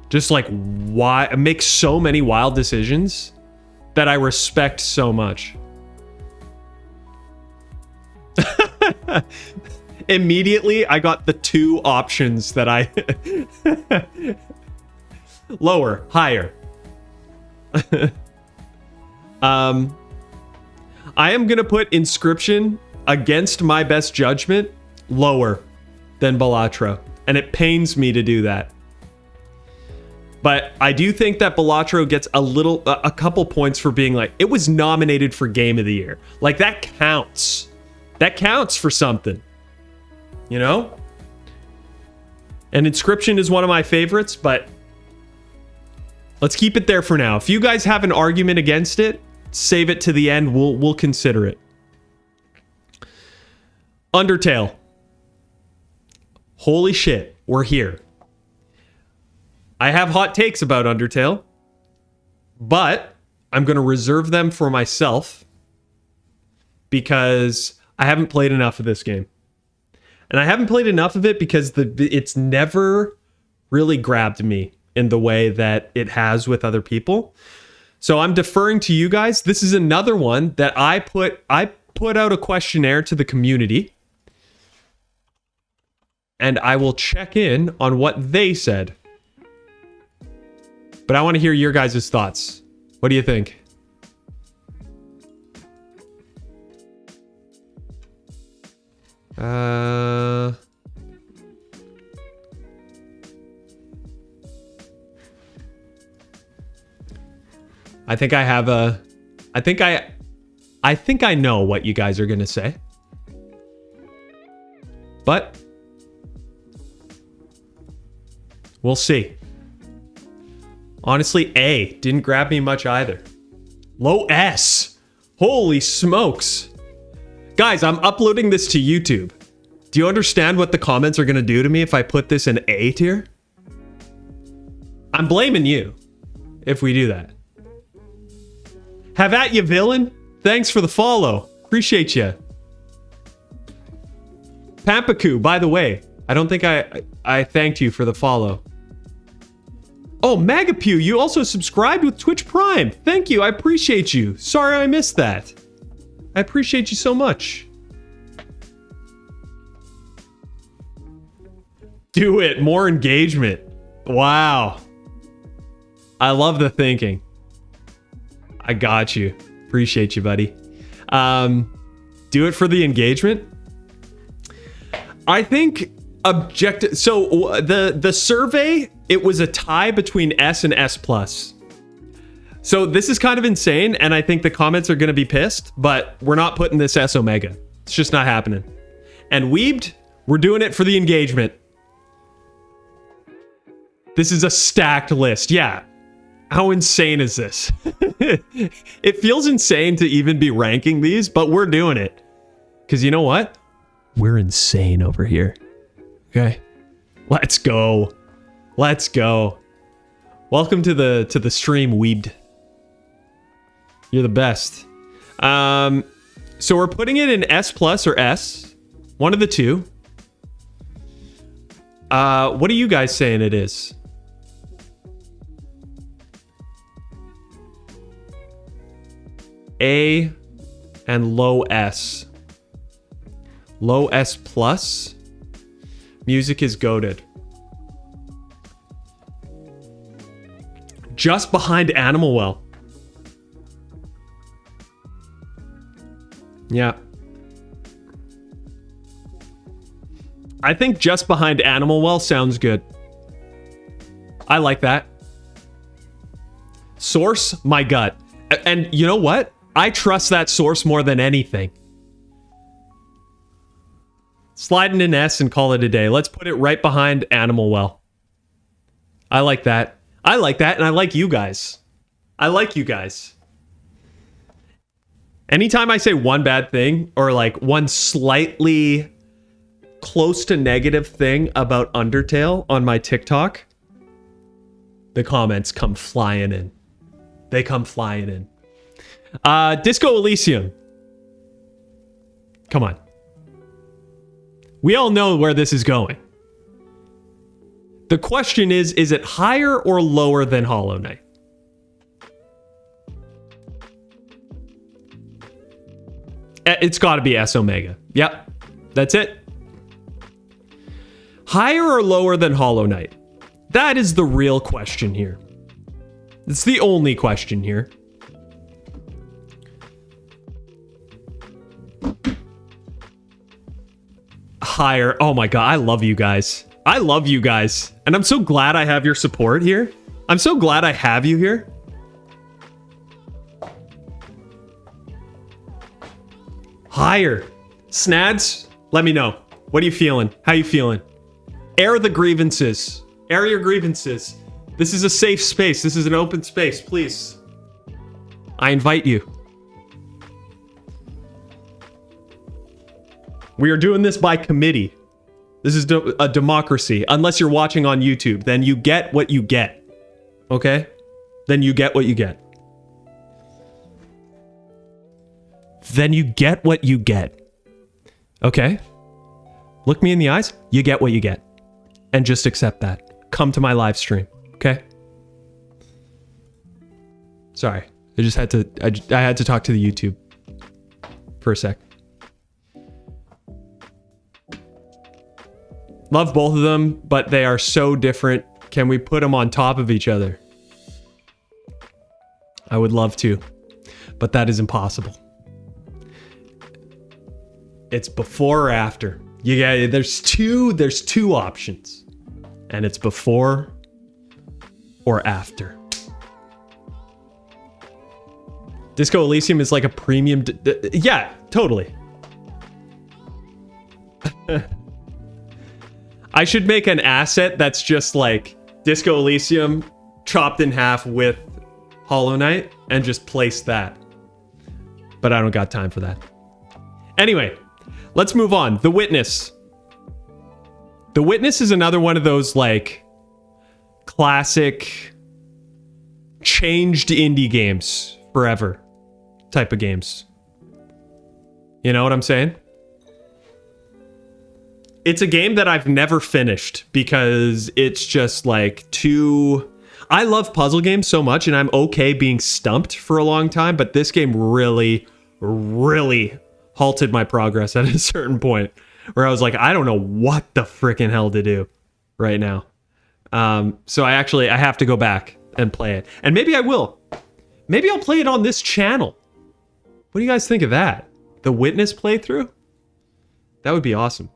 just like makes so many wild decisions that I respect so much. Immediately, I got the 2 options that I... Lower, higher. I am going to put Inscryption against my best judgment lower than Balatro. And it pains me to do that. But I do think that Balatro gets a couple points for being like, it was nominated for Game of the Year. Like, that counts. That counts for something. You know? And Inscryption is one of my favorites, but let's keep it there for now. If you guys have an argument against it, save it to the end. We'll consider it. Undertale. Holy shit, we're here. I have hot takes about Undertale, but I'm going to reserve them for myself because I haven't played enough of this game. And I haven't played enough of it because it's never really grabbed me in the way that it has with other people. So I'm deferring to you guys. This is another one that I put out a questionnaire to the community. And I will check in on what they said. But I want to hear your guys' thoughts. What do you think? I think I have a... I think I know what you guys are going to say. But we'll see. Honestly, A didn't grab me much either. Low S. Holy smokes. Guys, I'm uploading this to YouTube. Do you understand what the comments are going to do to me if I put this in A tier? I'm blaming you if we do that. Have at you, villain. Thanks for the follow. Appreciate you. Pampaku, by the way, I don't think I thanked you for the follow. Oh, Magapew, you also subscribed with Twitch Prime. Thank you, I appreciate you. Sorry I missed that. I appreciate you so much. Do it, more engagement. Wow. I love the thinking. I got you. Appreciate you, buddy. Do it for the engagement. I think objective. So the survey, it was a tie between S and S plus. So this is kind of insane, and I think the comments are going to be pissed, but we're not putting this S Omega. It's just not happening. And Weebed, we're doing it for the engagement. This is a stacked list. Yeah. How insane is this? It feels insane to even be ranking these, but we're doing it. Because you know what? We're insane over here. Okay? Let's go. Let's go. Welcome to the stream, Weebed. You're the best. So we're putting it in S plus or S. One of the two. What are you guys saying it is? A and low S. Low S plus. Music is goated. Just behind Animal Well. Yeah. I think just behind Animal Well sounds good. I like that. Source, my gut. And you know what? I trust that source more than anything. Slide in an S and call it a day. Let's put it right behind Animal Well. I like that. I like that, and I like you guys. I like you guys. Anytime I say one bad thing, or like one slightly close to negative thing about Undertale on my TikTok, the comments come flying in. They come flying in. Disco Elysium. Come on. We all know where this is going. The question is it higher or lower than Hollow Knight? It's got to be S Omega. Yep, that's it. Higher or lower than Hollow Knight? That is the real question here. It's the only question here. Higher. Oh my god, I love you guys. I love you guys. And I'm so glad I have your support here. I'm so glad I have you here. Higher. Snads, let me know. What are you feeling? How you feeling? Air the grievances. Air your grievances. This is a safe space. This is an open space. Please. I invite you. We are doing this by committee. This is a democracy. Unless you're watching on YouTube, then you get what you get. Okay? Then you get what you get. Then you get what you get. Okay? Look me in the eyes. You get what you get. And just accept that. Come to my live stream. Okay? Sorry. I just had to I had to talk to the YouTube for a sec. Love both of them, but they are so different. Can we put them on top of each other? I would love to, but that is impossible. It's before or after. Yeah, there's two options, and it's before or after. Disco Elysium is like a premium. Yeah, totally. I should make an asset that's just like Disco Elysium chopped in half with Hollow Knight and just place that. But I don't got time for that. Anyway, let's move on. The Witness. The Witness is another one of those like classic changed indie games forever type of games. You know what I'm saying? It's a game that I've never finished because it's just like too... I love puzzle games so much and I'm okay being stumped for a long time, but this game really, really halted my progress at a certain point where I was like, I don't know what the freaking hell to do right now. So I have to go back and play it. And maybe I will. Maybe I'll play it on this channel. What do you guys think of that? The Witness playthrough? That would be awesome.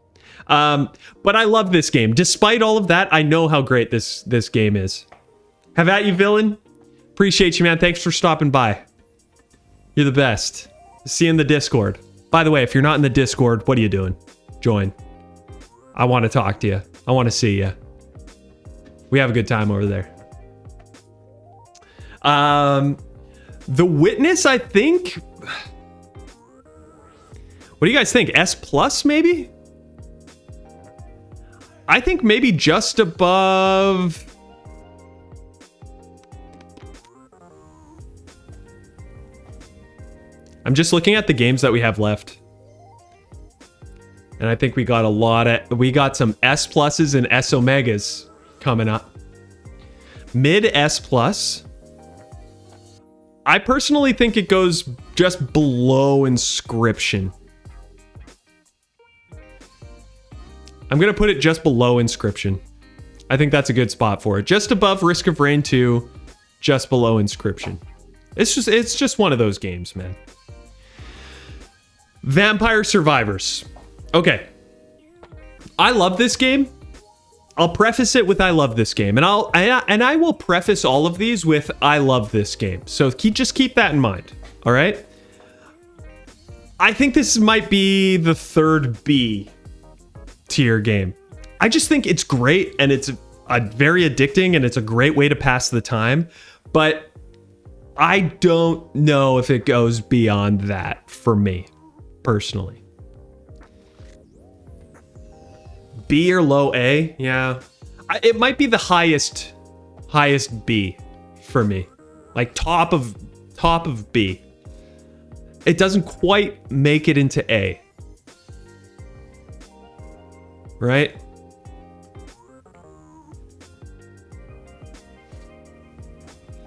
But I love this game. Despite all of that, I know how great this game is. Have at you, villain. Appreciate you, man. Thanks for stopping by. You're the best. See you in the Discord. By the way, if you're not in the Discord, what are you doing? Join. I want to talk to you. I want to see you. We have a good time over there. The Witness, I think... What do you guys think? S plus, maybe? I think maybe just above... I'm just looking at the games that we have left. And I think we got a lot of... We got some S pluses and S omegas coming up. Mid S plus. I personally think it goes just below Inscryption. I'm going to put it just below Inscryption. I think that's a good spot for it. Just above Risk of Rain 2, just below Inscryption. It's just one of those games, man. Vampire Survivors. Okay. I love this game. I'll preface it with I love this game. And I will preface all of these with I love this game. So just keep that in mind. All right? I think this might be the third B tier game. I just think it's great and it's very addicting and it's a great way to pass the time. But I don't know if it goes beyond that for me, personally. B or low A? Yeah. It might be the highest B for me. Like top of B. It doesn't quite make it into A. Right?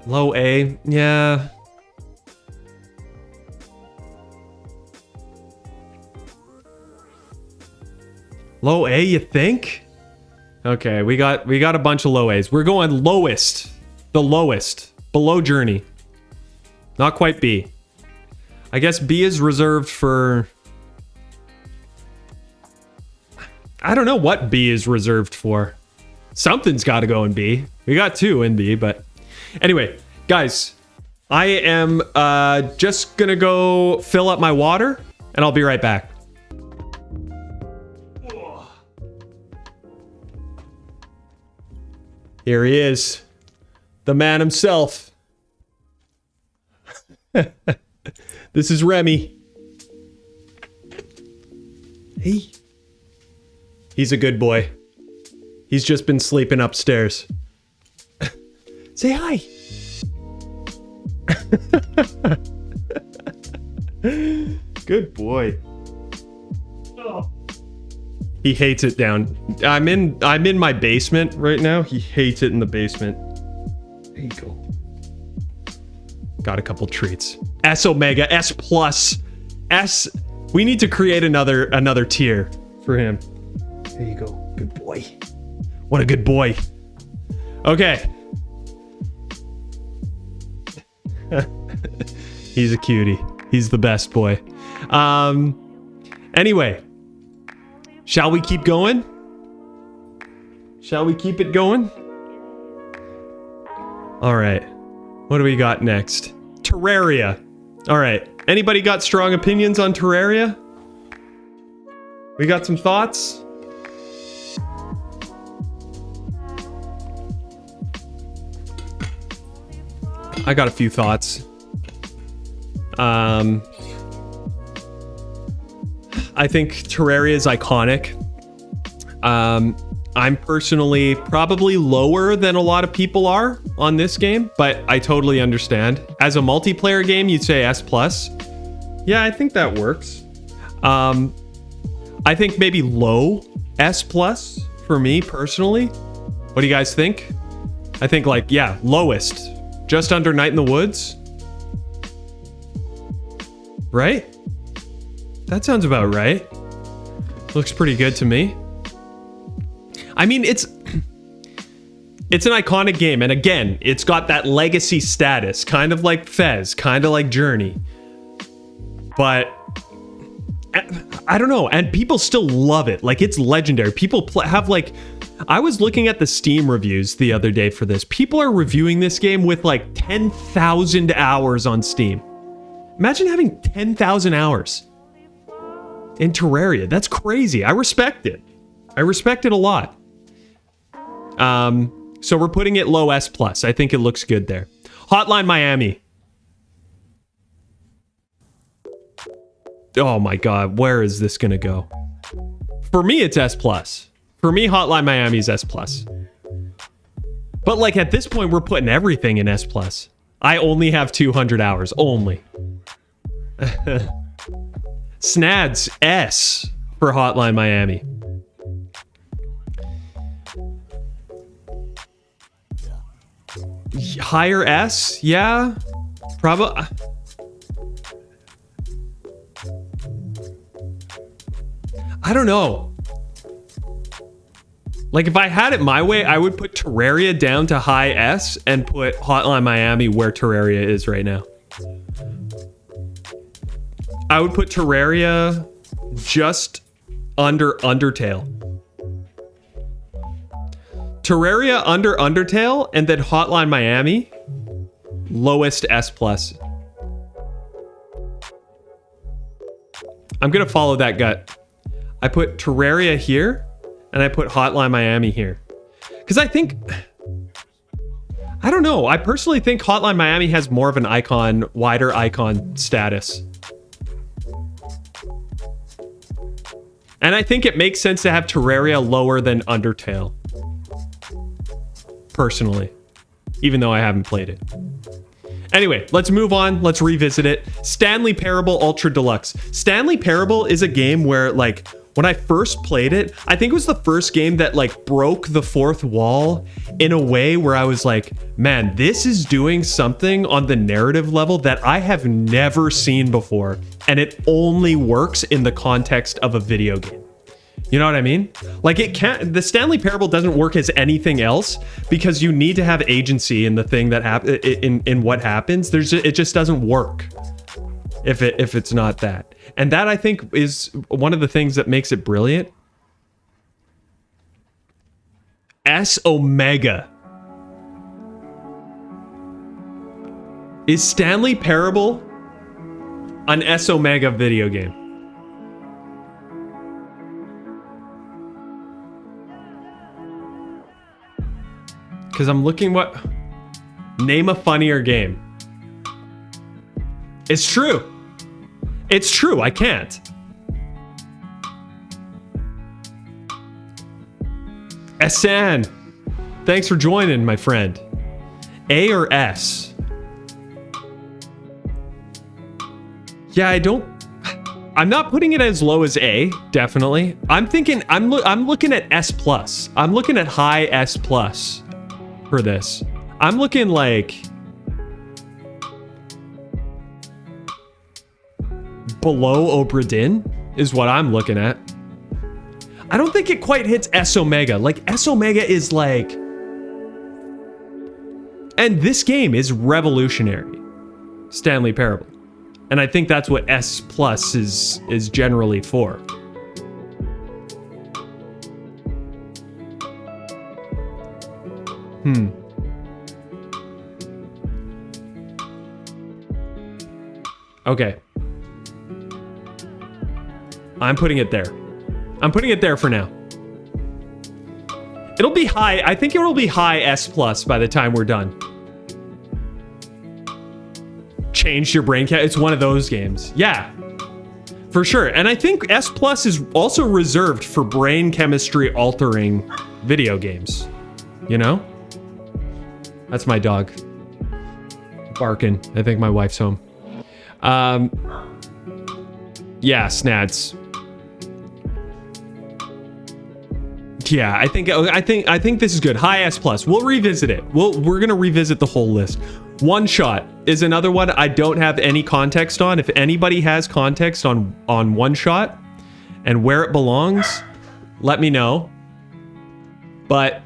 Low A, yeah. Low A, you think? Okay, we got a bunch of low A's. We're going lowest. The lowest. Below Journey. Not quite B. I guess B is reserved for... I don't know what B is reserved for. Something's got to go in B. We got 2 in B, but... Anyway, guys. I am just gonna go fill up my water, and I'll be right back. Here he is. The man himself. This is Remy. Hey. He's a good boy. He's just been sleeping upstairs. Say hi. Good boy. Oh. He hates it down. I'm in my basement right now. He hates it in the basement. There you go. Got a couple treats. S Omega, S plus, S. We need to create another tier for him. There you go. Good boy. What a good boy. Okay. He's a cutie. He's the best boy. Anyway. Shall we keep going? Shall we keep it going? All right. What do we got next? Terraria. All right. Anybody got strong opinions on Terraria? We got some thoughts? I got a few thoughts. I think Terraria is iconic. I'm personally probably lower than a lot of people are on this game, but I totally understand. As a multiplayer game, you'd say S+. Yeah, I think that works. I think maybe low S+ for me personally. What do you guys think? I think like, yeah, lowest. Just under Night in the Woods. Right? That sounds about right. Looks pretty good to me. I mean, it's an iconic game, and again, it's got that legacy status, kind of like Fez, kind of like Journey. But I don't know, and people still love it. Like, it's legendary. People have like, I was looking at the Steam reviews the other day for this. People are reviewing this game with like 10,000 hours on Steam. Imagine having 10,000 hours in Terraria. That's crazy. I respect it. I respect it a lot. So we're putting it low S+. I think it looks good there. Hotline Miami. Oh my god, where is this gonna go? For me, it's S+. For me, Hotline Miami is S+. But like at this point, we're putting everything in S+. I only have 200 hours, only. Snads, S for Hotline Miami. Higher S? Yeah, probably. I don't know. Like, if I had it my way, I would put Terraria down to high S and put Hotline Miami where Terraria is right now. I would put Terraria just under Undertale. Terraria under Undertale, and then Hotline Miami, lowest S+. I'm gonna follow that gut. I put Terraria here, and I put Hotline Miami here. Because I think, I don't know, I personally think Hotline Miami has more of an icon, wider icon status. And I think it makes sense to have Terraria lower than Undertale. Personally. Even though I haven't played it. Anyway, let's move on. Let's revisit it. Stanley Parable Ultra Deluxe. Stanley Parable is a game where, like, when I first played it, I think it was the first game that, like, broke the fourth wall in a way where I was like, man, this is doing something on the narrative level that I have never seen before. And it only works in the context of a video game. You know what I mean? Like, it can't, the Stanley Parable doesn't work as anything else because you need to have agency in the thing that in what happens. It just doesn't work if it's not that. And that, I think, is one of the things that makes it brilliant. S Omega. Is Stanley Parable an S Omega video game? Because I'm looking name a funnier game. It's true. It's true, I can't. Esan, thanks for joining, my friend. A or S? Yeah, I'm not putting it as low as A, definitely. I'm thinking, I'm looking at S+. I'm looking at high S+ for this. I'm looking like below Obra Dinn is what I'm looking at. I don't think it quite hits S Omega. Like, S Omega is like, and this game is revolutionary, Stanley Parable. And I think that's what S+ is generally for. Okay. I'm putting it there. I'm putting it there for now. It'll be high. I think it will be high S+ by the time we're done. Changed your brain cat. It's one of those games. Yeah, for sure. And I think S+ is also reserved for brain chemistry altering video games. You know? That's my dog. Barking. I think my wife's home. Yeah, Snads. Yeah, I think this is good. High S+. We'll revisit it. We're gonna revisit the whole list. OneShot is another one I don't have any context on. If anybody has context on OneShot and where it belongs, let me know. But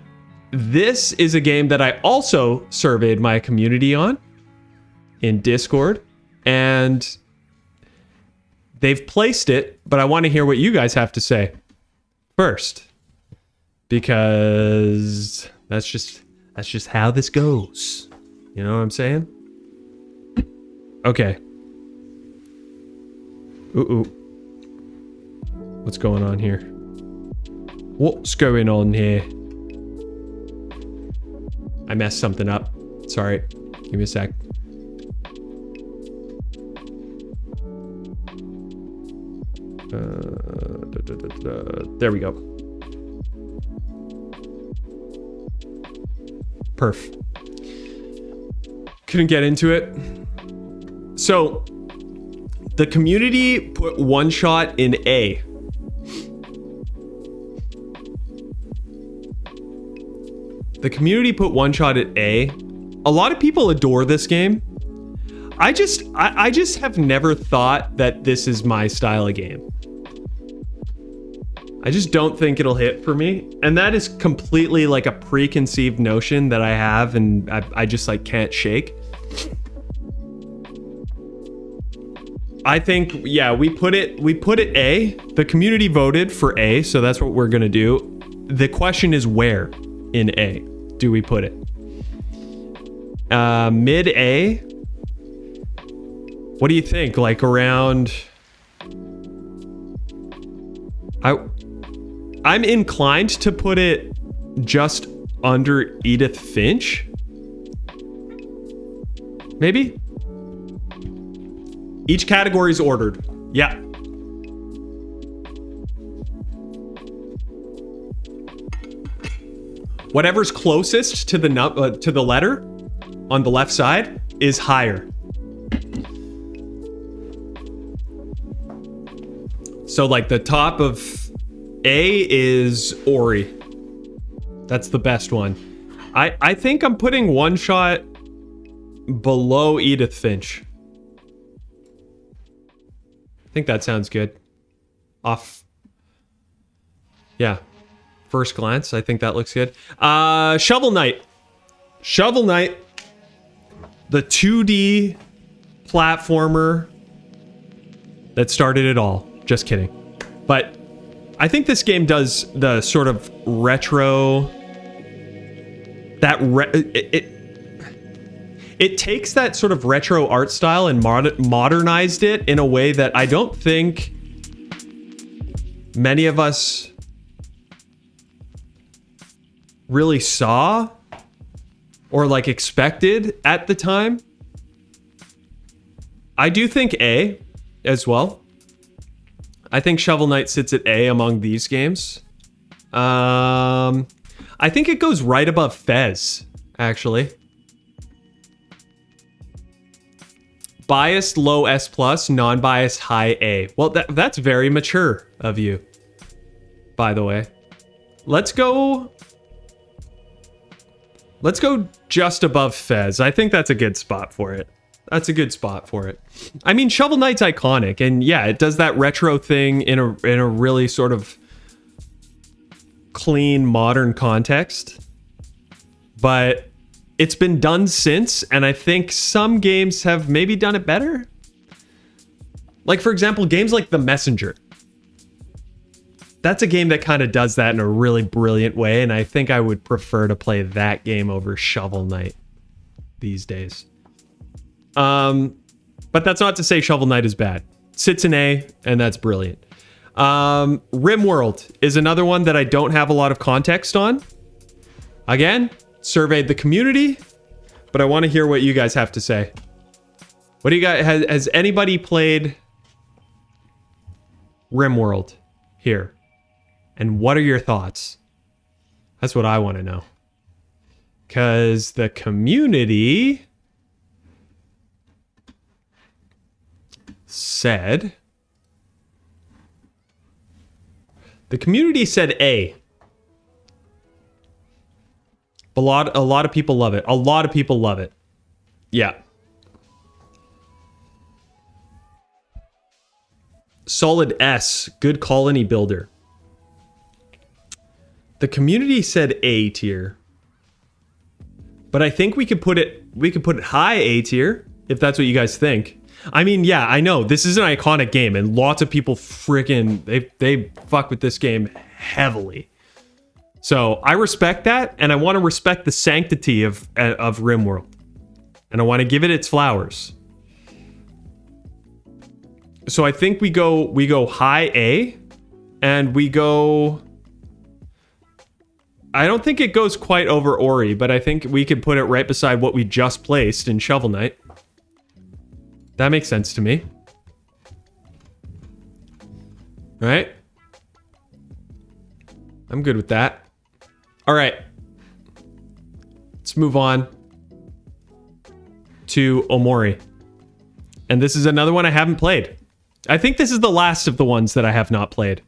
this is a game that I also surveyed my community on in Discord, and they've placed it, but I want to hear what you guys have to say first, because that's just how this goes. You know what I'm saying? Okay. Ooh. What's going on here? What's going on here? I messed something up. Sorry. Give me a sec. There we go. Perf. Couldn't get into it. So, the community put OneShot in A. The community put OneShot at A. A lot of people adore this game. I just have never thought that this is my style of game. I just don't think it'll hit for me. And that is completely like a preconceived notion that I have, and I just like can't shake. I think, yeah, we put it A. The community voted for A, so that's what we're gonna do. The question is, where in A do we put it? Mid A? What do you think? Like around... I'm inclined to put it just under Edith Finch. Maybe? Each category is ordered. Yeah. Whatever's closest to the letter on the left side is higher. So like the top of A is OMORI. That's the best one. I think I'm putting OneShot below Edith Finch. I think that sounds good. Yeah. First glance, I think that looks good. Shovel Knight. Shovel Knight. The 2D platformer that started it all. Just kidding. But I think this game does the sort of retro... It takes that sort of retro art style and modernized it in a way that I don't think many of us really saw or like expected at the time. I do think A as well. I think Shovel Knight sits at A among these games. I think it goes right above Fez, actually. Biased low S+, non-biased high A. Well, that's very mature of you, by the way. Let's go just above Fez. I think that's a good spot for it. That's a good spot for it. I mean, Shovel Knight's iconic, and yeah, it does that retro thing in a really sort of clean, modern context. But it's been done since, and I think some games have maybe done it better. Like, for example, games like The Messenger. That's a game that kind of does that in a really brilliant way, and I think I would prefer to play that game over Shovel Knight these days. But that's not to say Shovel Knight is bad. Sits in A, and that's brilliant. Rimworld is another one that I don't have a lot of context on. Again, surveyed the community, but I want to hear what you guys have to say. What do you guys... Has anybody played Rimworld here? And what are your thoughts? That's what I want to know. Because the community said... The community said A. A lot of people love it. A lot of people love it. Yeah. Solid S. Good colony builder. The community said A tier. But I think we could put it high A tier, if that's what you guys think. I mean, yeah, I know this is an iconic game and lots of people freaking they fuck with this game heavily. So I respect that, and I want to respect the sanctity of Rimworld. And I want to give it its flowers. So I think we go high A, and we go... I don't think it goes quite over Ori, but I think we could put it right beside what we just placed in Shovel Knight. That makes sense to me. Right? I'm good with that. All right. Let's move on to OMORI. And this is another one I haven't played. I think this is the last of the ones that I have not played.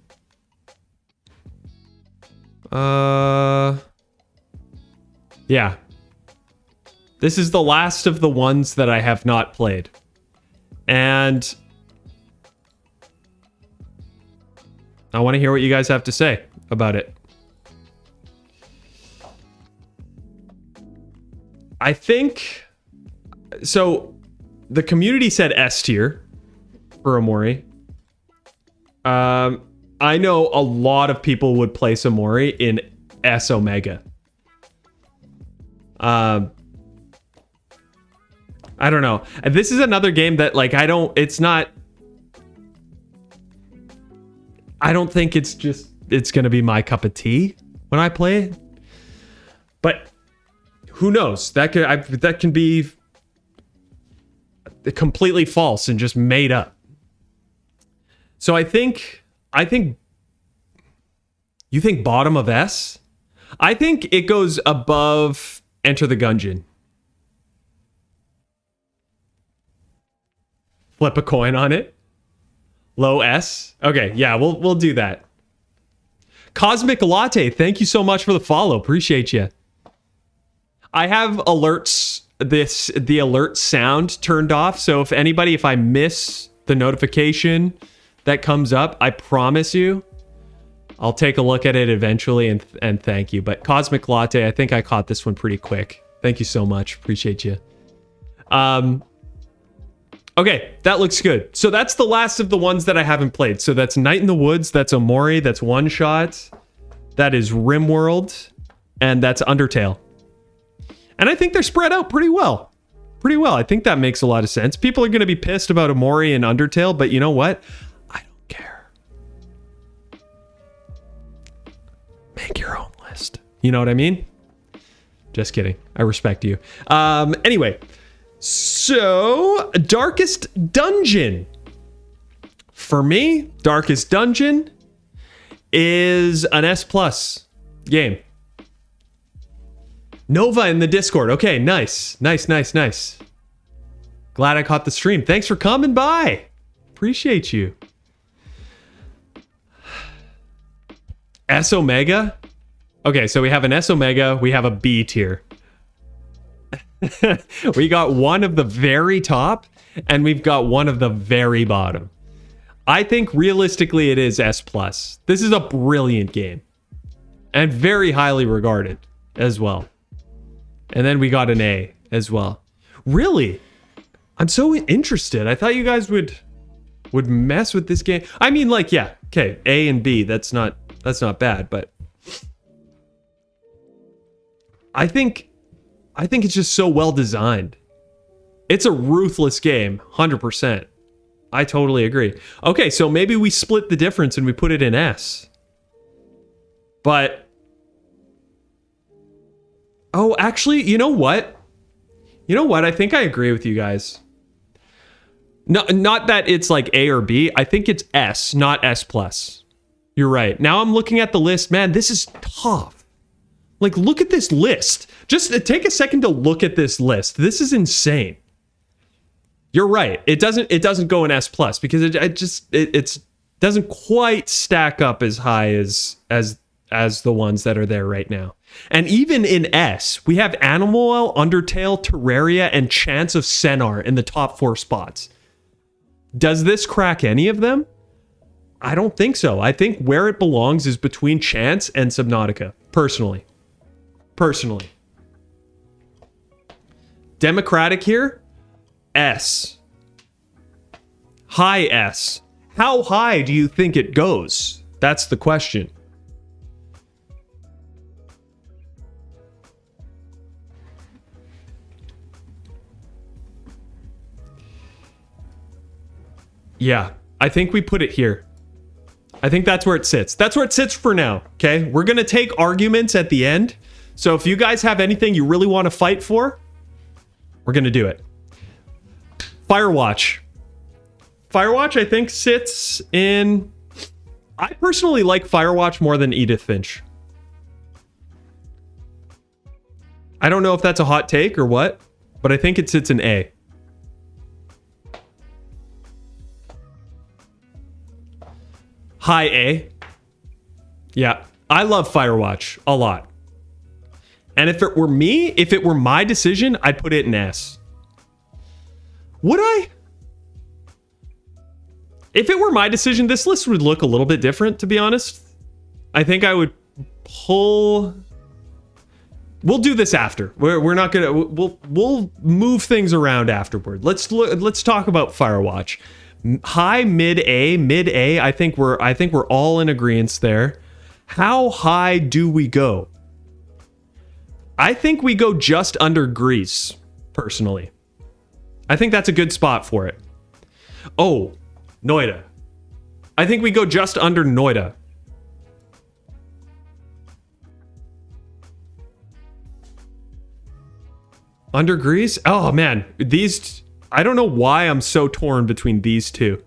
Yeah. This is the last of the ones that I have not played. And I want to hear what you guys have to say about it. I think... So, the community said S tier for OMORI. I know a lot of people would place OMORI in S Omega. I don't know. This is another game that, like, I don't think it's gonna be my cup of tea when I play it. But who knows? That can be completely false and just made up. So I think you think bottom of S? I think it goes above Enter the Gungeon. Flip a coin on it. Low S. Okay, yeah, we'll do that. Cosmic Latte, thank you so much for the follow. Appreciate you. I have alerts, the alert sound turned off, so if I miss the notification that comes up, I promise you, I'll take a look at it eventually and thank you. But Cosmic Latte, I think I caught this one pretty quick. Thank you so much. Appreciate you. Okay, that looks good. So that's the last of the ones that I haven't played. So that's Night in the Woods, that's OMORI, that's OneShot, that is Rimworld, and that's Undertale. And I think they're spread out pretty well. Pretty well. I think that makes a lot of sense. People are going to be pissed about OMORI and Undertale, but you know what? I don't care. Make your own list. You know what I mean? Just kidding. I respect you. Anyway, so Darkest Dungeon. For me, Darkest Dungeon is an S+ game. Nova in the Discord. Okay, nice. Nice. Glad I caught the stream. Thanks for coming by. Appreciate you. S Omega? Okay, so we have an S Omega, we have a B tier. We got one of the very top, and we've got one of the very bottom. I think realistically it is S+. This is a brilliant game. And very highly regarded as well. And then we got an A as well. Really? I'm so interested. I thought you guys would mess with this game. I mean, like, yeah, okay, A and B, that's not bad, but I think it's just so well designed. It's a ruthless game, 100%. I totally agree. Okay, so maybe we split the difference and we put it in S. But oh, actually, you know what? I think I agree with you guys. No, not that it's like A or B. I think it's S, not S+. You're right. Now I'm looking at the list. Man, this is tough. Like, look at this list. Just take a second to look at this list. This is insane. You're right. It doesn't go in S plus because it doesn't quite stack up as high as the ones that are there right now. And even in S, we have Animal, Undertale, Terraria, and Chants of Sennaar in the top 4 spots. Does this crack any of them? I don't think so. I think where it belongs is between Chants and Subnautica, personally. Democratic here? S. High S. How high do you think it goes? That's the question. Yeah, I think we put it here. I think that's where it sits. That's where it sits for now, okay? We're going to take arguments at the end. So if you guys have anything you really want to fight for, we're going to do it. Firewatch. Firewatch, I think, sits in... I personally like Firewatch more than Edith Finch. I don't know if that's a hot take or what, but I think it sits in A. High A. Yeah, I love Firewatch a lot. And if it were me, if it were my decision, I'd put it in S. Would I? If it were my decision, this list would look a little bit different, to be honest. I think I would pull... We'll do this after. We're not gonna... We'll move things around afterward. Let's talk about Firewatch. High, mid A. I think we're all in agreement there. How high do we go? I think we go just under GRIS, personally. I think that's a good spot for it. Oh, Noita. I think we go just under Noita. Under GRIS? Oh man, these... I don't know why I'm so torn between these two.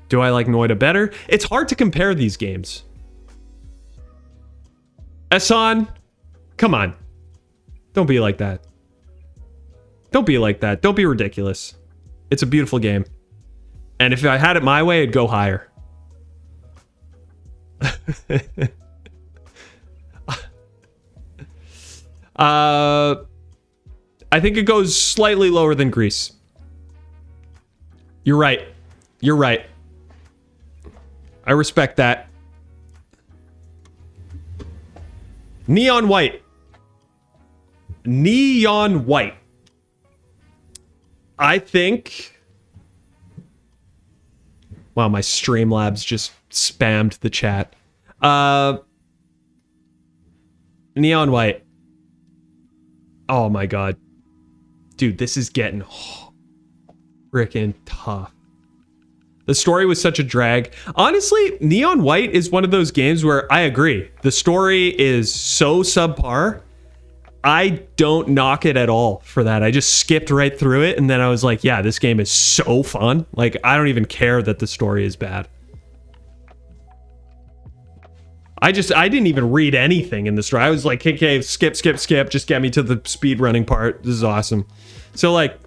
Do I like Noita better? It's hard to compare these games. Esan, come on. Don't be like that. Don't be like that. Don't be ridiculous. It's a beautiful game. And if I had it my way, it'd go higher. I think it goes slightly lower than GRIS. You're right. You're right. I respect that. Neon White. Neon White. I think... Wow, my Streamlabs just spammed the chat. Neon White. Oh my god. Dude, this is getting freaking tough. The story was such a drag. Honestly, Neon White is one of those games where I agree. The story is so subpar. I don't knock it at all for that. I just skipped right through it, and then I was like, yeah, this game is so fun. Like, I don't even care that the story is bad. I didn't even read anything in the story. I was like, okay, skip, just get me to the speed running part. This is awesome. So like,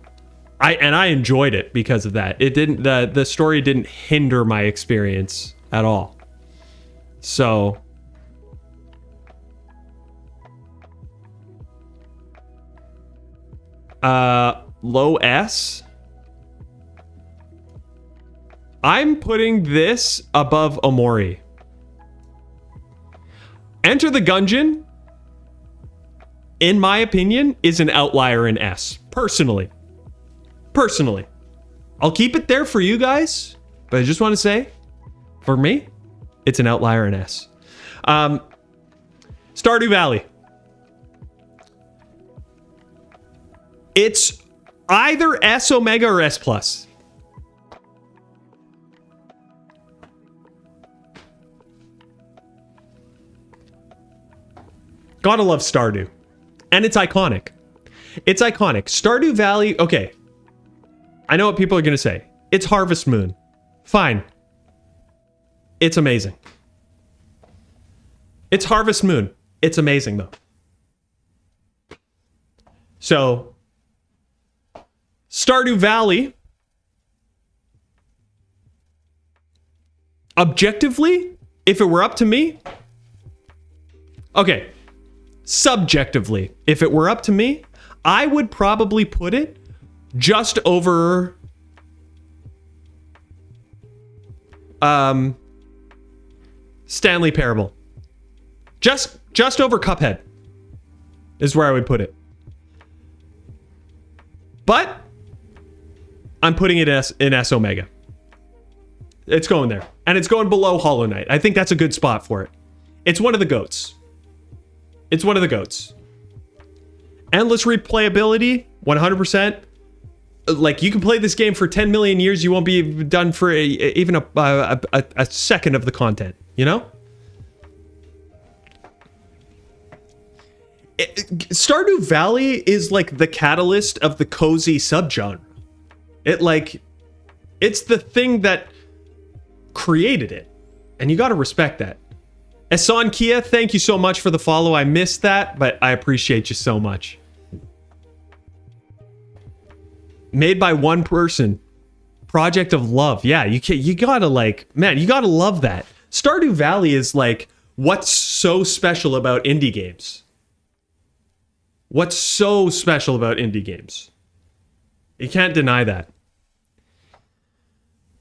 I enjoyed it because of that. It didn't, the story didn't hinder my experience at all. So low S. I'm putting this above OMORI. Enter the Gungeon, in my opinion, is an outlier in S. Personally. I'll keep it there for you guys, but I just want to say, for me, it's an outlier in S. Stardew Valley. It's either S Omega or S plus. Gotta love Stardew. And it's iconic. It's iconic. Stardew Valley, okay. I know what people are gonna say. It's Harvest Moon. Fine. It's amazing. It's Harvest Moon. It's amazing, though. So, Stardew Valley, objectively, if it were up to me, okay, subjectively, if it were up to me, I would probably put it just over Stanley Parable. Just over Cuphead is where I would put it. But I'm putting it in S Omega. It's going there. And it's going below Hollow Knight. I think that's a good spot for it. It's one of the GOATs. It's one of the GOATs. Endless replayability, 100%. Like, you can play this game for 10 million years, you won't be done for even a second of the content, you know? Stardew Valley is like the catalyst of the cozy subgenre. It's the thing that created it, and you got to respect that. Esan Kia, thank you so much for the follow. I missed that, but I appreciate you so much. Made by one person. Project of love. Yeah, you gotta you gotta love that. Stardew Valley is like, what's so special about indie games? What's so special about indie games? You can't deny that.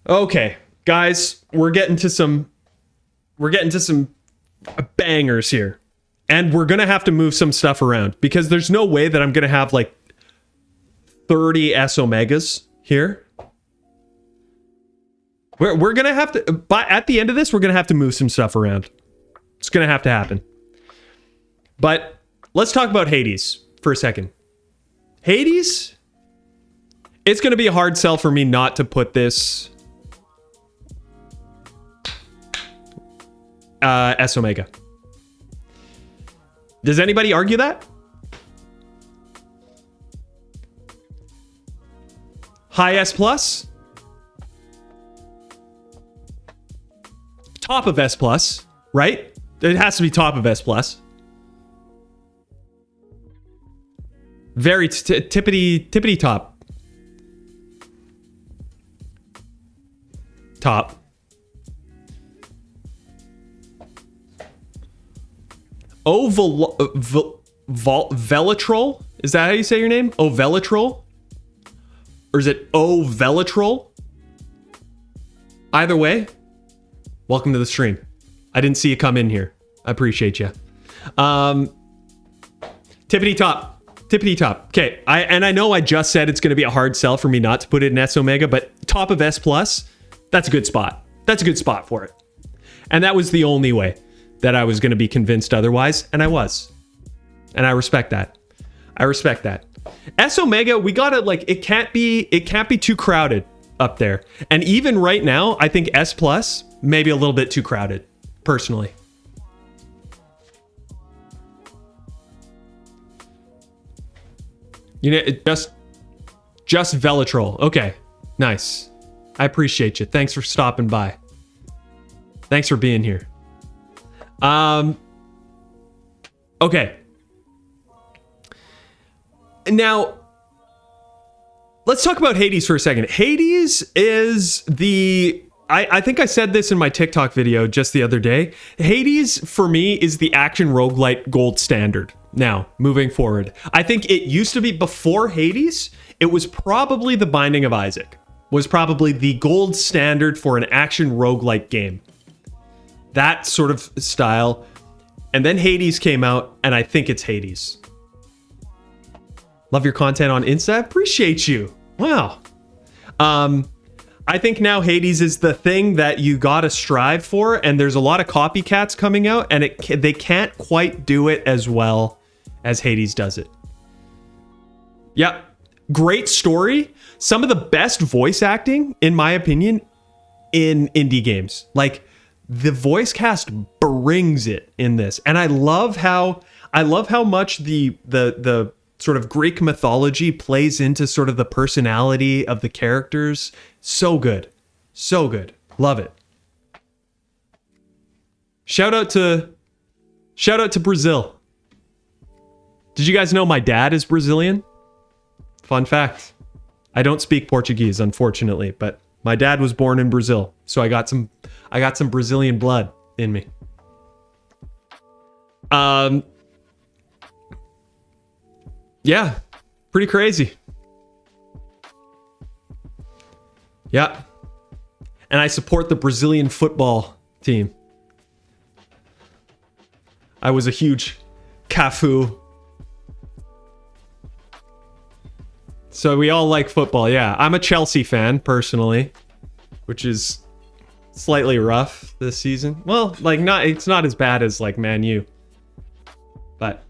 Okay, guys, we're getting to some bangers here. And we're gonna have to move some stuff around because there's no way that I'm gonna have like 30 S Omegas here. We're gonna have to, but at the end of this, we're gonna have to move some stuff around. It's gonna have to happen. But let's talk about Hades for a second. Hades, it's gonna be a hard sell for me not to put this S Omega. Does anybody argue that? High S plus? Top of S plus, right? It has to be top of S plus. Very tippity top. Top. Velatrol? Is that how you say your name? Velatrol? Or is it Velatrol? Either way, welcome to the stream. I didn't see you come in here. I appreciate you. Tippity top. Tippity top. Okay, I know I just said it's going to be a hard sell for me not to put it in S Omega, but top of S plus, that's a good spot. That's a good spot for it. And that was the only way that I was going to be convinced otherwise, and I was. And I respect that. I respect that. S Omega, we gotta, like, it can't be too crowded up there. And even right now, I think S plus maybe a little bit too crowded, personally. You know, just Velatrol. Okay, nice. I appreciate you. Thanks for stopping by. Thanks for being here. Okay. Now, let's talk about Hades for a second. Hades is the... I think I said this in my TikTok video just the other day. Hades, for me, is the action roguelite gold standard. Now, moving forward. I think it used to be, before Hades, it was probably The Binding of Isaac. Was probably the gold standard for an action roguelite game. That sort of style. And then Hades came out, and I think it's Hades. Love your content on Insta. Appreciate you. Wow. I think now Hades is the thing that you gotta strive for, and there's a lot of copycats coming out, and they can't quite do it as well as Hades does it. Yeah, great story. Some of the best voice acting, in my opinion, in indie games. Like, the voice cast brings it in this, and I love how much the sort of Greek mythology plays into sort of the personality of the characters. So good. So good. Love it. Shout out to Brazil. Did you guys know my dad is Brazilian? Fun fact. I don't speak Portuguese, unfortunately, but my dad was born in Brazil, so I got some Brazilian blood in me. Yeah, pretty crazy. Yeah. And I support the Brazilian football team. I was a huge Cafu. So we all like football, yeah. I'm a Chelsea fan, personally, which is slightly rough this season. Well, like, it's not as bad as, like, Man U. But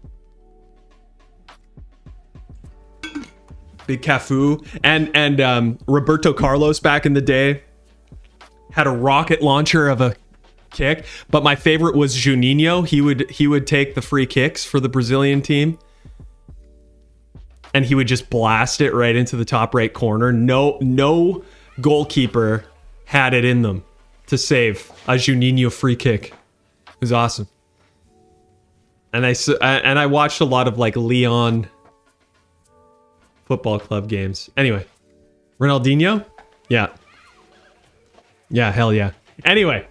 big Cafu. And Roberto Carlos back in the day had a rocket launcher of a kick. But my favorite was Juninho. He would take the free kicks for the Brazilian team. And he would just blast it right into the top right corner. No goalkeeper had it in them to save a Juninho free kick. It was awesome. And I watched a lot of like Leon football club games. Anyway, Ronaldinho? Yeah. Yeah, hell yeah. Anyway.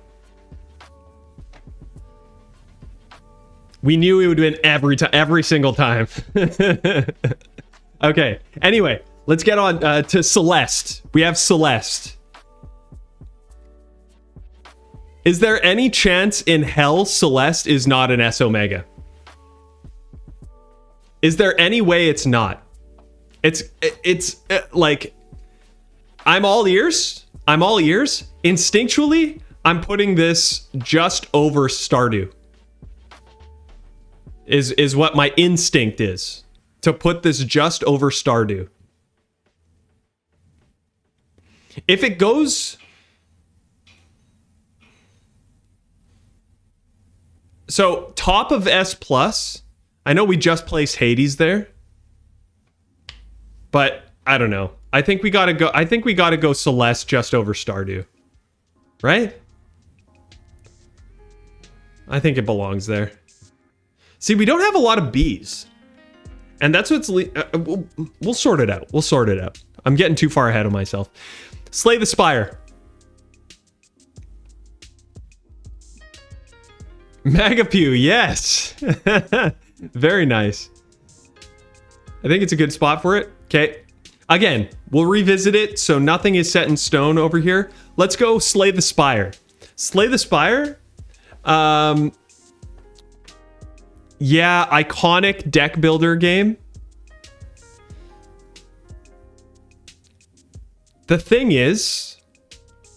We knew it would win every single time. Okay. Anyway, let's get on to Celeste. We have Celeste. Is there any chance in hell Celeste is not an S Omega? Is there any way it's not? It's like, I'm all ears. I'm all ears. Instinctually, I'm putting this just over Stardew. Is what my instinct is. To put this just over Stardew. If it goes... So, top of S+, I know we just placed Hades there. But, I don't know. I think we gotta go Celeste just over Stardew. Right? I think it belongs there. See, we don't have a lot of Bs. And that's what's... we'll sort it out. We'll sort it out. I'm getting too far ahead of myself. Slay the Spire. Magapew, yes. Very nice. I think it's a good spot for it. Okay. Again, we'll revisit it, so nothing is set in stone over here. Let's go Slay the Spire. Slay the Spire? Yeah, iconic deck builder game. The thing is,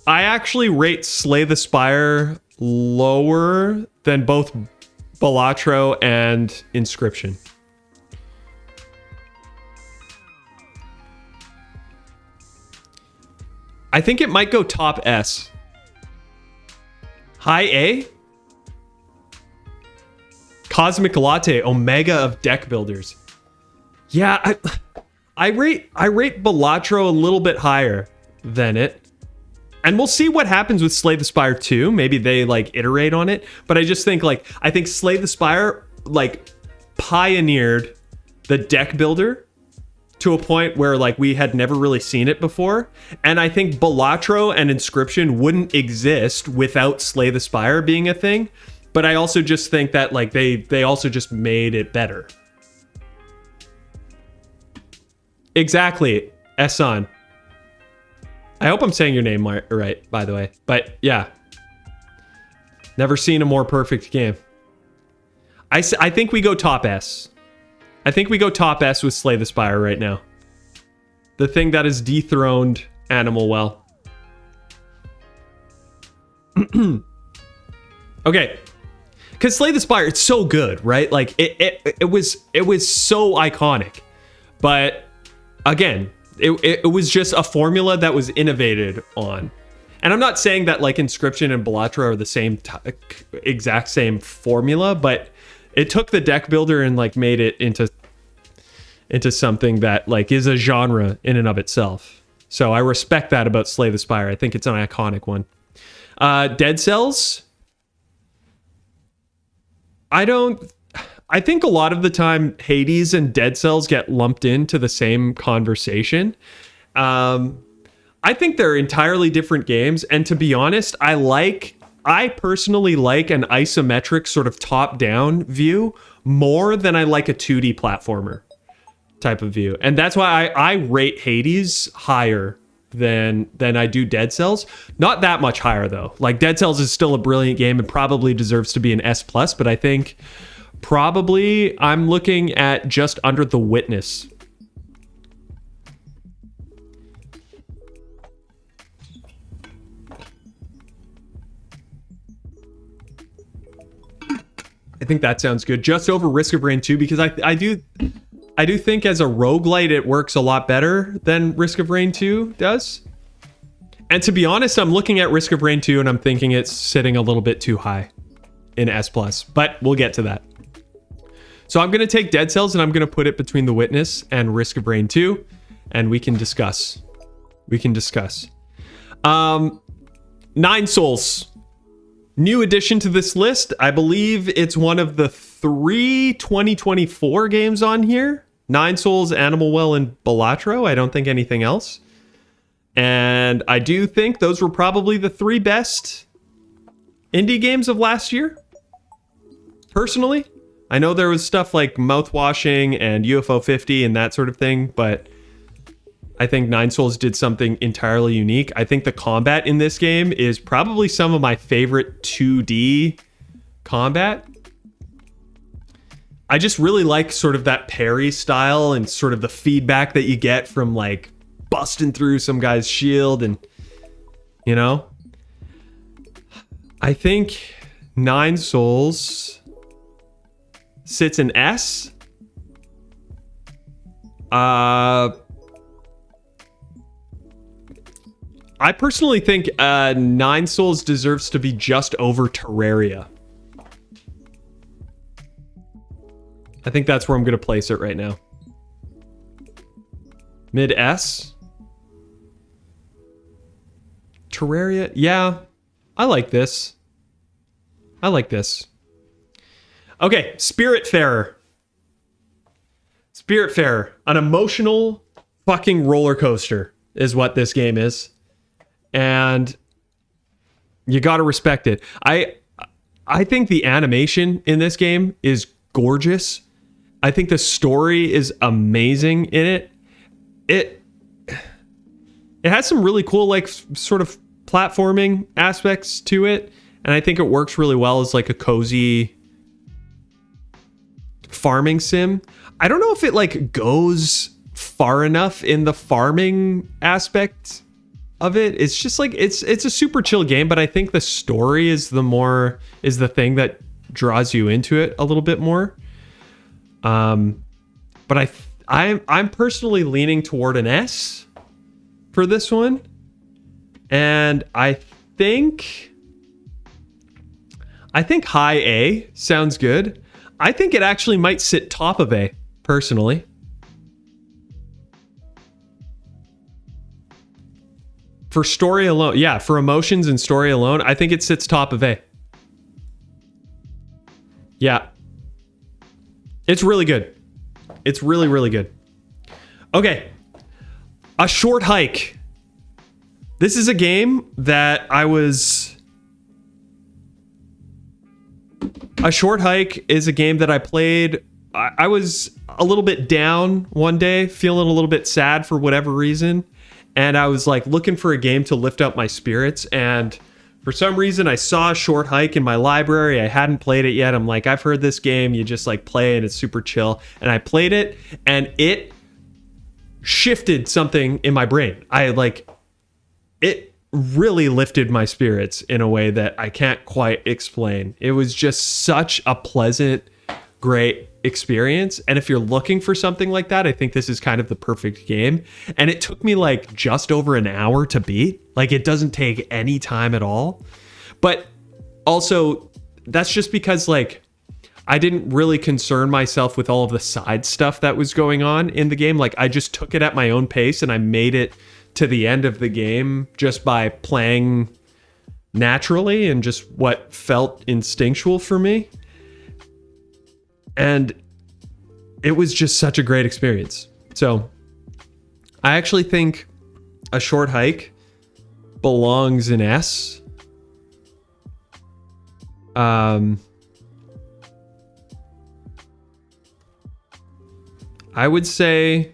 I actually rate Slay the Spire lower than both Balatro and Inscryption. I think it might go top S. High A? Cosmic Latte, Omega of deck builders. Yeah, I rate Balatro a little bit higher than it. And we'll see what happens with Slay the Spire 2. Maybe they like iterate on it. But I just think I think Slay the Spire like pioneered the deck builder to a point where like we had never really seen it before. And I think Balatro and Inscryption wouldn't exist without Slay the Spire being a thing. But I also just think that like they also just made it better. Exactly, Esan. I hope I'm saying your name right, by the way. But yeah. Never seen a more perfect game. I think we go top S. I think we go top S with Slay the Spire right now. The thing that has dethroned Animal Well. Okay. Because Slay the Spire, it's so good, right? Like, it was so iconic. But, again, it was just a formula that was innovated on. And I'm not saying that, like, Inscryption and Balatro are the same, exact same formula, but it took the deck builder and, like, made it into something that, like, is a genre in and of itself. So I respect that about Slay the Spire. I think it's an iconic one. Dead Cells... I I think a lot of the time Hades and Dead Cells get lumped into the same conversation. I think they're entirely different games, and to be honest, I personally like an isometric sort of top-down view more than I like a 2D platformer type of view. And that's why I rate Hades higher than I do Dead Cells. Not that much higher, though. Like, Dead Cells is still a brilliant game and probably deserves to be an S+, but I think probably I'm looking at just under The Witness. I think that sounds good. Just over Risk of Rain 2, because I do think as a roguelite it works a lot better than Risk of Rain 2 does. And to be honest, I'm looking at Risk of Rain 2 and I'm thinking it's sitting a little bit too high in S+, but we'll get to that. So I'm going to take Dead Cells and I'm going to put it between The Witness and Risk of Rain 2, and we can discuss. Nine Souls. New addition to this list. I believe it's one of the 3 2024 games on here. Nine Souls, Animal Well, and Balatro. I don't think anything else. And I do think those were probably the 3 best indie games of last year. Personally. I know there was stuff like Mouthwashing and UFO 50 and that sort of thing, but I think Nine Souls did something entirely unique. I think the combat in this game is probably some of my favorite 2D combat. I just really like sort of that parry style and sort of the feedback that you get from like busting through some guy's shield, and you know, I think Nine Souls sits in S. I personally think Nine Souls deserves to be just over Terraria. I think that's where I'm going to place it right now. Mid S. Terraria, yeah. I like this. Okay, Spiritfarer. Spiritfarer, an emotional fucking roller coaster is what this game is. And you gotta respect it. I think the animation in this game is gorgeous. I think the story is amazing in it. It has some really cool, like, sort of platforming aspects to it, and I think it works really well as like a cozy farming sim. I don't know if it like goes far enough in the farming aspect of it. It's just like it's a super chill game, but I think the story is the thing that draws you into it a little bit more. But I'm personally leaning toward an S for this one, and I think high A sounds good. I think it actually might sit top of A personally. For story alone, yeah, for emotions and story alone, I think it sits top of A. Yeah. It's really good. It's really, really good. Okay. A Short Hike. This is a game that A Short Hike is a game that I played. I was a little bit down one day, feeling a little bit sad for whatever reason. And I was like looking for a game to lift up my spirits. And for some reason, I saw A Short Hike in my library. I hadn't played it yet. I'm like, I've heard this game. You just like play and it's super chill. And I played it and it shifted something in my brain. It really lifted my spirits in a way that I can't quite explain. It was just such a pleasant, great experience. And if you're looking for something like that, I think this is kind of the perfect game. And it took me like just over an hour to beat. Like, it doesn't take any time at all. But also, that's just because like I didn't really concern myself with all of the side stuff that was going on in the game. Like, I just took it at my own pace and I made it to the end of the game just by playing naturally and just what felt instinctual for me. And it was just such a great experience. So I actually think A Short Hike belongs in S. I would say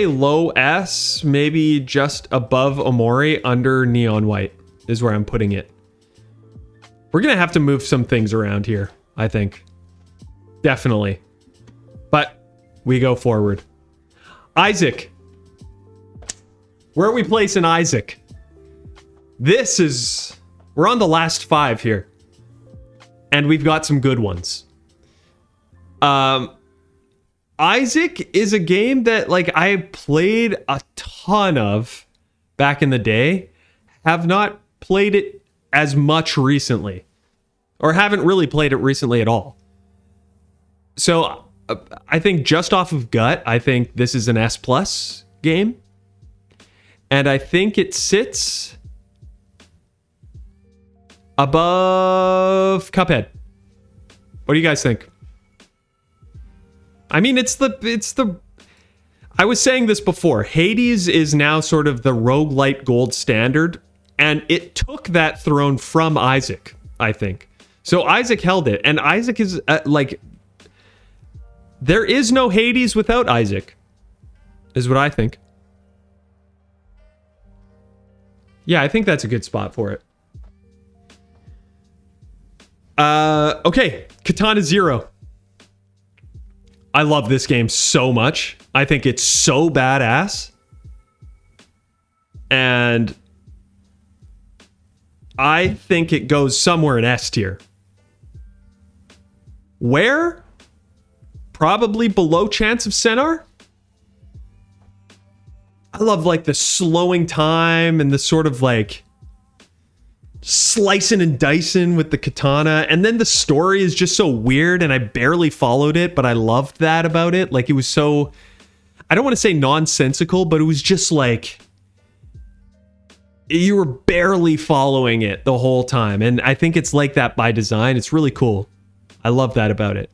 low S, maybe just above Omori, under Neon White is where I'm putting it. We're gonna have to move some things around here, I think. Definitely. But we go forward. Isaac. Where are we placing Isaac? We're on the last 5 here. And we've got some good ones. Isaac is a game that I played a ton of back in the day. Have not played it as much recently. Or haven't really played it recently at all. So I think just off of gut, I think this is an S+ game. And I think it sits above Cuphead. What do you guys think? I mean, it's the I was saying this before. Hades is now sort of the roguelite gold standard, and it took that throne from Isaac, I think. So Isaac held it, and Isaac is there is no Hades without Isaac, is what I think. Yeah, I think that's a good spot for it. Okay, Katana Zero. I love this game so much. I think it's so badass. And I think it goes somewhere in S tier. Where? Probably below Chants of Sennaar. I love the slowing time and the sort of slicing and dicing with the katana, and then the story is just so weird, and I barely followed it, but I loved that about it. It was so, I don't want to say nonsensical, but it was just you were barely following it the whole time, and I think it's like that by design. It's really cool. I love that about it.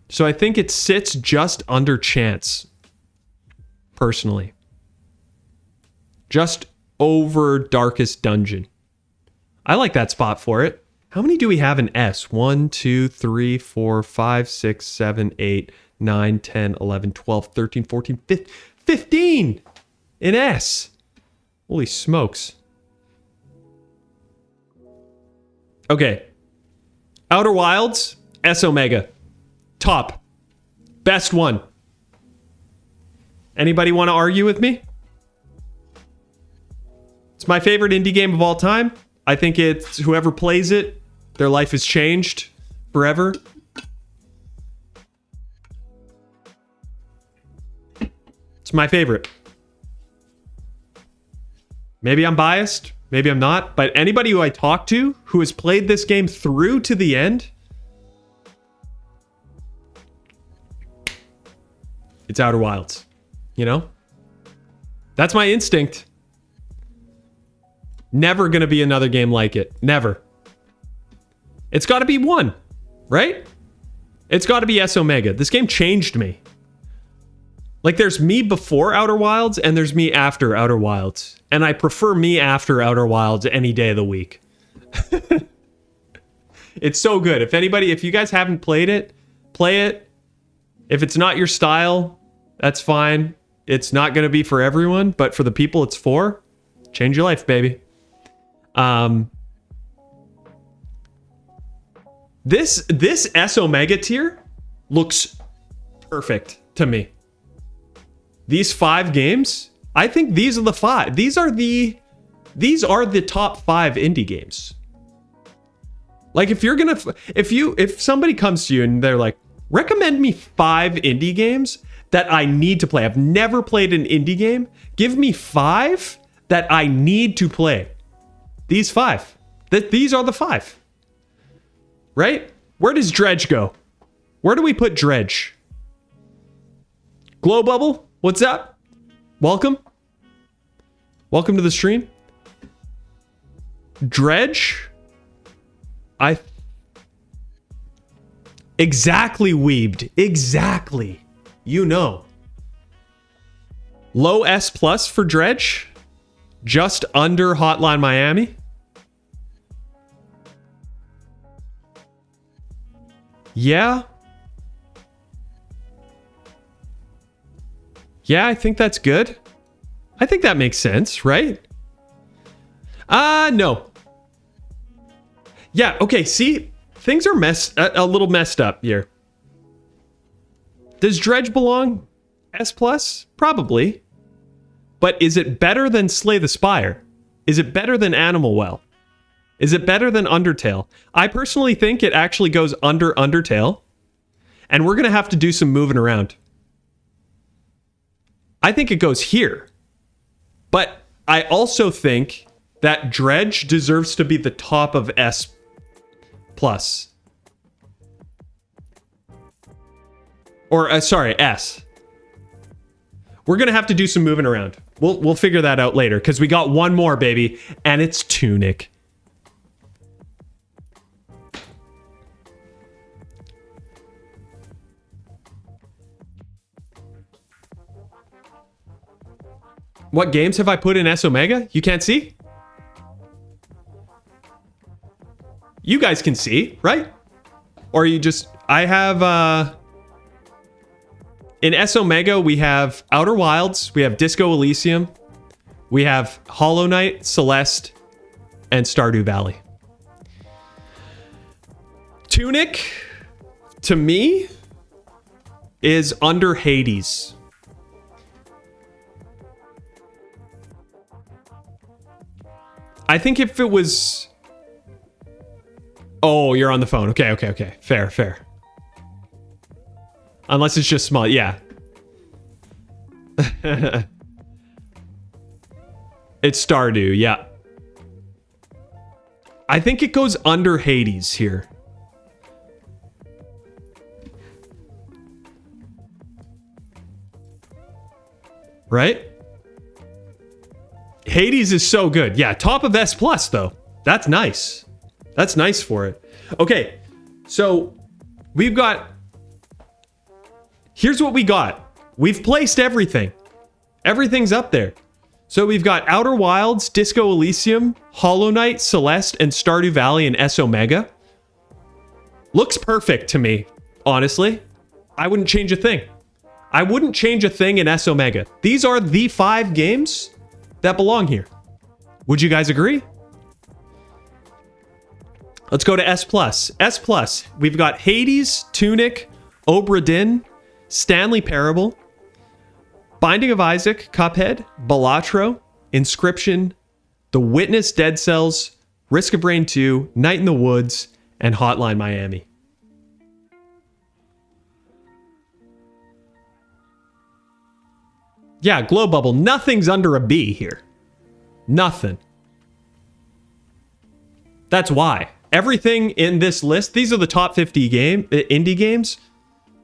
So I think it sits just under Chance, personally. Just over Darkest Dungeon. I like that spot for it. How many do we have in S? 1, 2, 3, 4, 5, 6, 7, 8, 9, 10, 11, 12, 13, 14, 15 in S. Holy smokes. Okay. Outer Wilds, S Omega. Top. Best one. Anybody want to argue with me? It's my favorite indie game of all time. I think it's whoever plays it, their life is changed forever. It's my favorite. Maybe I'm biased, maybe I'm not, but anybody who I talk to who has played this game through to the end, it's Outer Wilds, you know? That's my instinct. Never gonna be another game like it. Never. It's gotta be one, right? It's gotta be S Omega. This game changed me. There's me before Outer Wilds and there's me after Outer Wilds. And I prefer me after Outer Wilds any day of the week. It's so good. If you guys haven't played it, play it. If it's not your style, that's fine. It's not gonna be for everyone, but for the people it's for, change your life, baby. This S Omega tier looks perfect to me. These 5 games, I think these are the 5. These are the top 5 indie games. If somebody comes to you and they're like, recommend me 5 indie games that I need to play. I've never played an indie game. Give me 5 that I need to play. These 5. These are the 5. Right? Where does Dredge go? Where do we put Dredge? Glow Bubble, what's up? Welcome. Welcome to the stream. Dredge. I exactly weebed. Exactly. You know. Low S plus for Dredge. Just under Hotline Miami. Yeah. Yeah, I think that's good. I think that makes sense, right? No. Yeah, okay, see? Things are a little messed up here. Does Dredge belong S+? Probably. But is it better than Slay the Spire? Is it better than Animal Well? Is it better than Undertale? I personally think it actually goes under Undertale. And we're going to have to do some moving around. I think it goes here. But I also think that Dredge deserves to be the top of S+. Or, sorry, S. We're going to have to do some moving around. We'll figure that out later, because we got one more, baby, and it's Tunic. What games have I put in S Omega? You can't see? You guys can see, right? Or you just... I have... In S Omega, we have Outer Wilds, we have Disco Elysium, we have Hollow Knight, Celeste, and Stardew Valley. Tunic, to me, is under Hades. I think if it was... Oh, you're on the phone. Okay. Fair. Unless it's just small. Yeah. It's Stardew, yeah. I think it goes under Hades here. Right? Hades is so good. Yeah, top of S+, though. That's nice. That's nice for it. Okay, so we've got... Here's what we got. We've placed everything. Everything's up there. So we've got Outer Wilds, Disco Elysium, Hollow Knight, Celeste, and Stardew Valley in S Omega. Looks perfect to me, honestly. I wouldn't change a thing. I wouldn't change a thing in S Omega. These are the 5 games that belong here. Would you guys agree? Let's go to S+. S+, we've got Hades, Tunic, Obra Dinn, Stanley Parable, Binding of Isaac, Cuphead, Balatro, Inscryption, The Witness, Dead Cells, Risk of Rain 2, Night in the Woods, and Hotline Miami. Yeah, Glow Bubble. Nothing's under a B here. Nothing. That's why. Everything in this list, these are the top 50 indie games.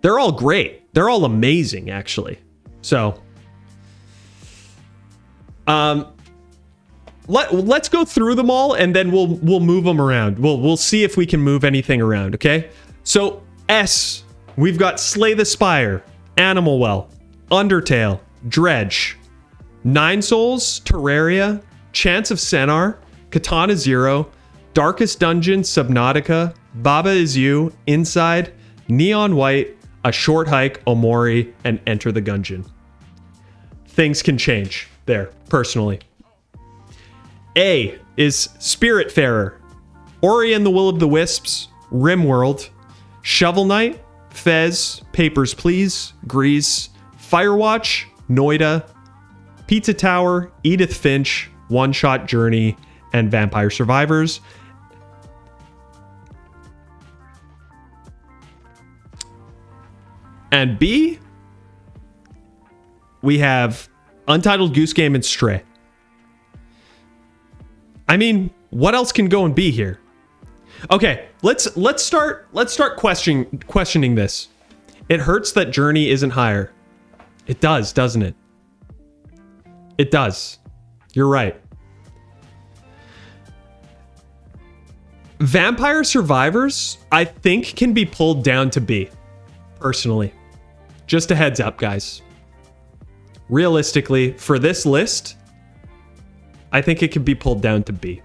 They're all great. They're all amazing, actually. So, let's go through them all, and then we'll move them around. We'll see if we can move anything around, okay? So, S, we've got Slay the Spire, Animal Well, Undertale, Dredge, Nine Souls, Terraria, Chants of Sennaar, Katana Zero, Darkest Dungeon, Subnautica, Baba Is You, Inside, Neon White, A Short Hike, OMORI, and Enter the Gungeon. Things can change there, personally. A is Spiritfarer, Ori and the Will of the Wisps, Rimworld, Shovel Knight, Fez, Papers, Please, GRIS, Firewatch, Noita, Pizza Tower, Edith Finch, OneShot Journey, and Vampire Survivors. And B, we have Untitled Goose Game and Stray. I mean, what else can go and be here? Okay, let's start questioning this. It hurts that Journey isn't higher. It does, doesn't it? It does. You're right. Vampire Survivors, I think, can be pulled down to B, personally. Just a heads up, guys. Realistically, for this list, I think it can be pulled down to B.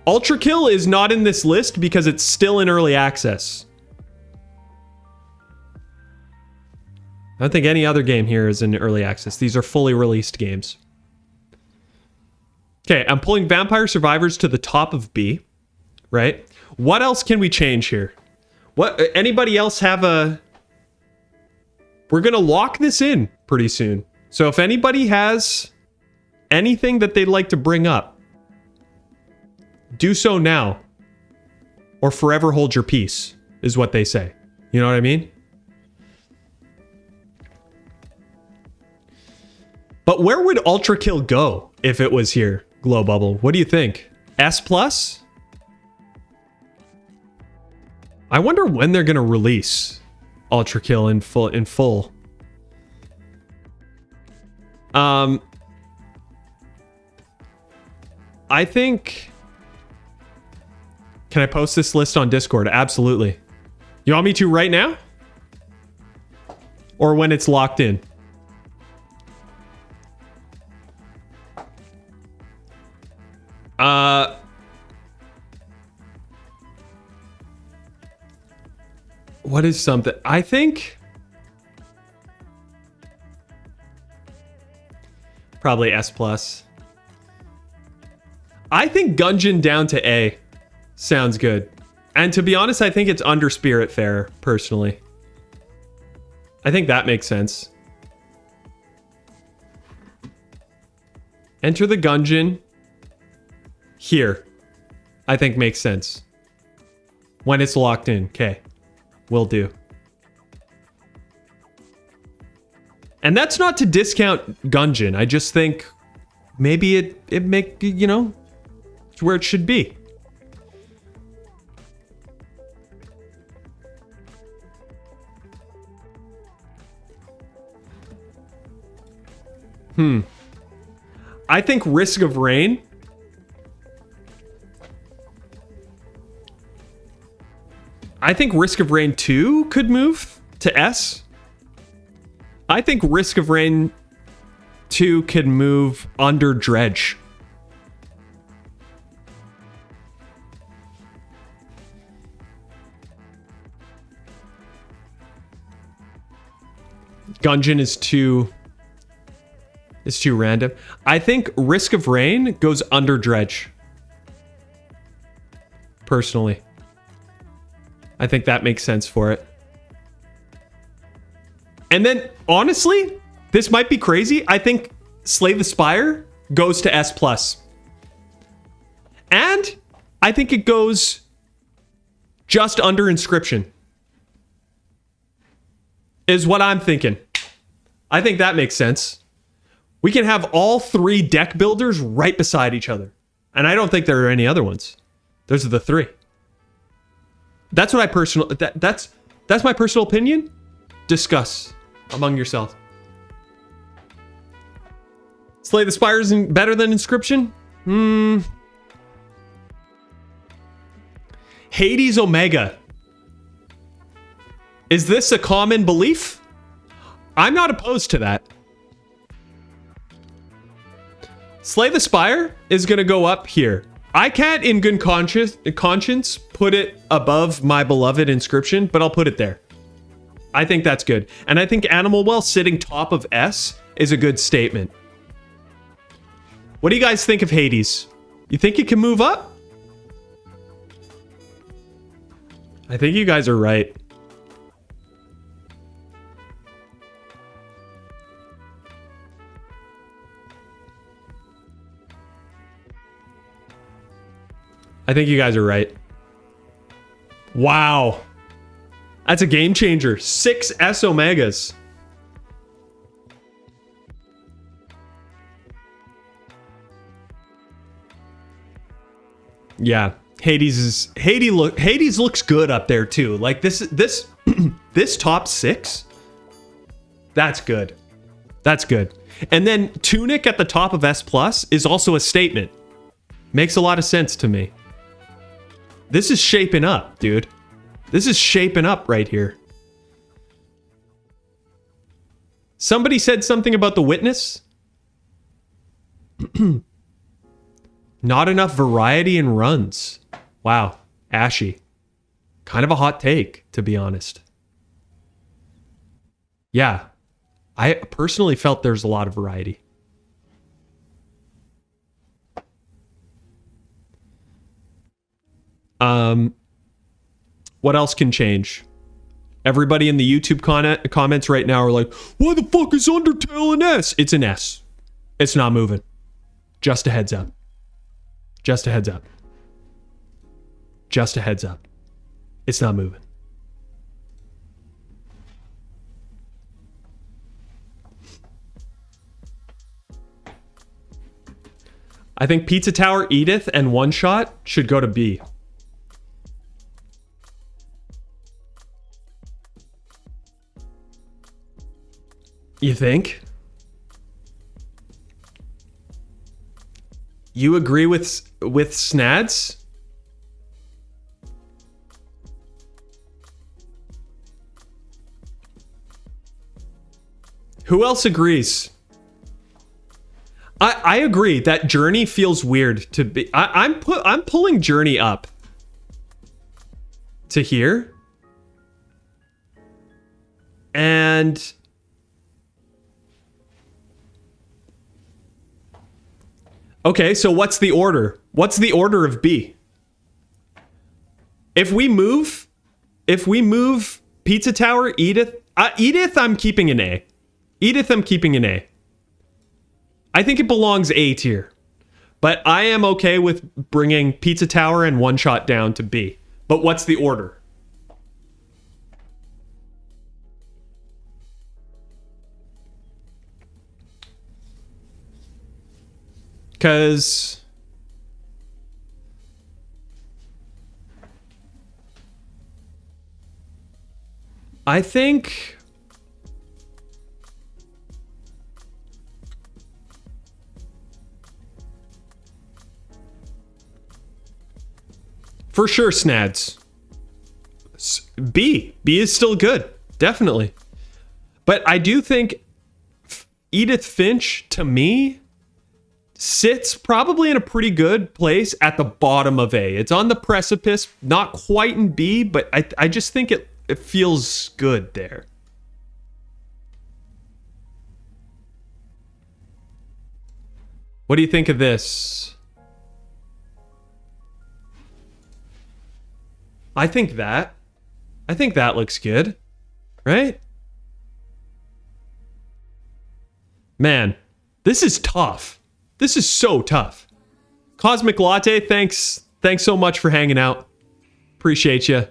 Ultra Kill is not in this list because it's still in early access. I don't think any other game here is in early access. These are fully released games. Okay, I'm pulling Vampire Survivors to the top of B, right? What else can we change here? What? Anybody else have a... We're going to lock this in pretty soon. So if anybody has anything that they'd like to bring up, do so now. Or forever hold your peace, is what they say. You know what I mean? But where would Ultra Kill go if it was here, Glow Bubble? What do you think? S+? I wonder when they're going to release Ultra Kill in full. I think... Can I post this list on Discord? Absolutely. You want me to right now? Or when it's locked in? What is something? I think... Probably S+. I think Gungeon down to A. Sounds good. And to be honest, I think it's under Spiritfarer, personally. I think that makes sense. Enter the Gungeon here. I think makes sense. When it's locked in. Okay. Will do. And that's not to discount Gungeon. I just think maybe it make, you know, it's where it should be. I think Risk of Rain. I think Risk of Rain 2 could move to S. I think Risk of Rain 2 could move under Dredge. Gungeon is too random. I think Risk of Rain goes under Dredge. Personally. I think that makes sense for it. And then, honestly, this might be crazy. I think Slay the Spire goes to S+. And I think it goes just under Inscryption. Is what I'm thinking. I think that makes sense. We can have all three deck builders right beside each other. And I don't think there are any other ones. Those are the three. That's what that's my personal opinion. Discuss among yourselves. Slay the Spire is better than Inscryption? Hades Omega. Is this a common belief? I'm not opposed to that. Slay the Spire is going to go up here. I can't in good conscience put it above my beloved Inscryption, but I'll put it there. I think that's good. And I think Animal Well sitting top of S is a good statement. What do you guys think of Hades? You think it can move up? I think you guys are right. I think you guys are right. Wow. That's a game changer. 6 S Omegas. Yeah. Hades looks good up there too. Like this this top 6. That's good. That's good. And then Tunic at the top of S+ is also a statement. Makes a lot of sense to me. This is shaping up, dude. This is shaping up right here. Somebody said something about the witness. Not enough variety in runs. Wow, Ashy. Kind of a hot take, to be honest. Yeah, I personally felt there's a lot of variety. What else can change? Everybody in the YouTube comments right now are like, why the fuck is Undertale an S? It's an S. It's not moving. Just a heads up. Just a heads up. Just a heads up. It's not moving. I think Pizza Tower, Edith, and OneShot should go to B. You think? You agree with Snads? Who else agrees? I agree that Journey feels weird to be. I'm pulling Journey up to here, and okay. So what's the order? What's the order of B? If we move Pizza Tower, Edith, I'm keeping an A. Edith, I'm keeping an A. I think it belongs A tier. But I am okay with bringing Pizza Tower and OneShot down to B. But what's the order? Because I think for sure, Snads. B. B is still good. Definitely. But I do think Edith Finch, to me, sits probably in a pretty good place at the bottom of A. It's on the precipice, not quite in B, but I just think it feels good there. What do you think of this? I think that looks good, right? Man, this is tough. This is so tough. Cosmic Latte, thanks so much for hanging out. Appreciate you.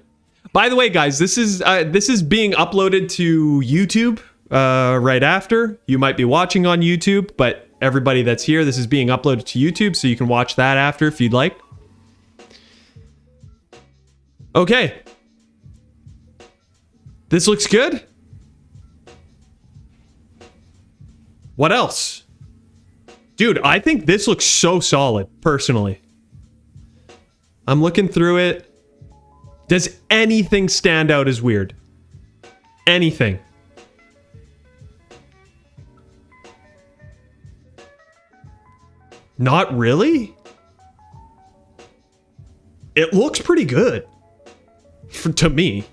By the way, guys, this is being uploaded to YouTube right after. You might be watching on YouTube, but everybody that's here, this is being uploaded to YouTube, so you can watch that after if you'd like. Okay. This looks good. What else? Dude, I think this looks so solid, personally. I'm looking through it. Does anything stand out as weird? Anything? Not really? It looks pretty good. To me.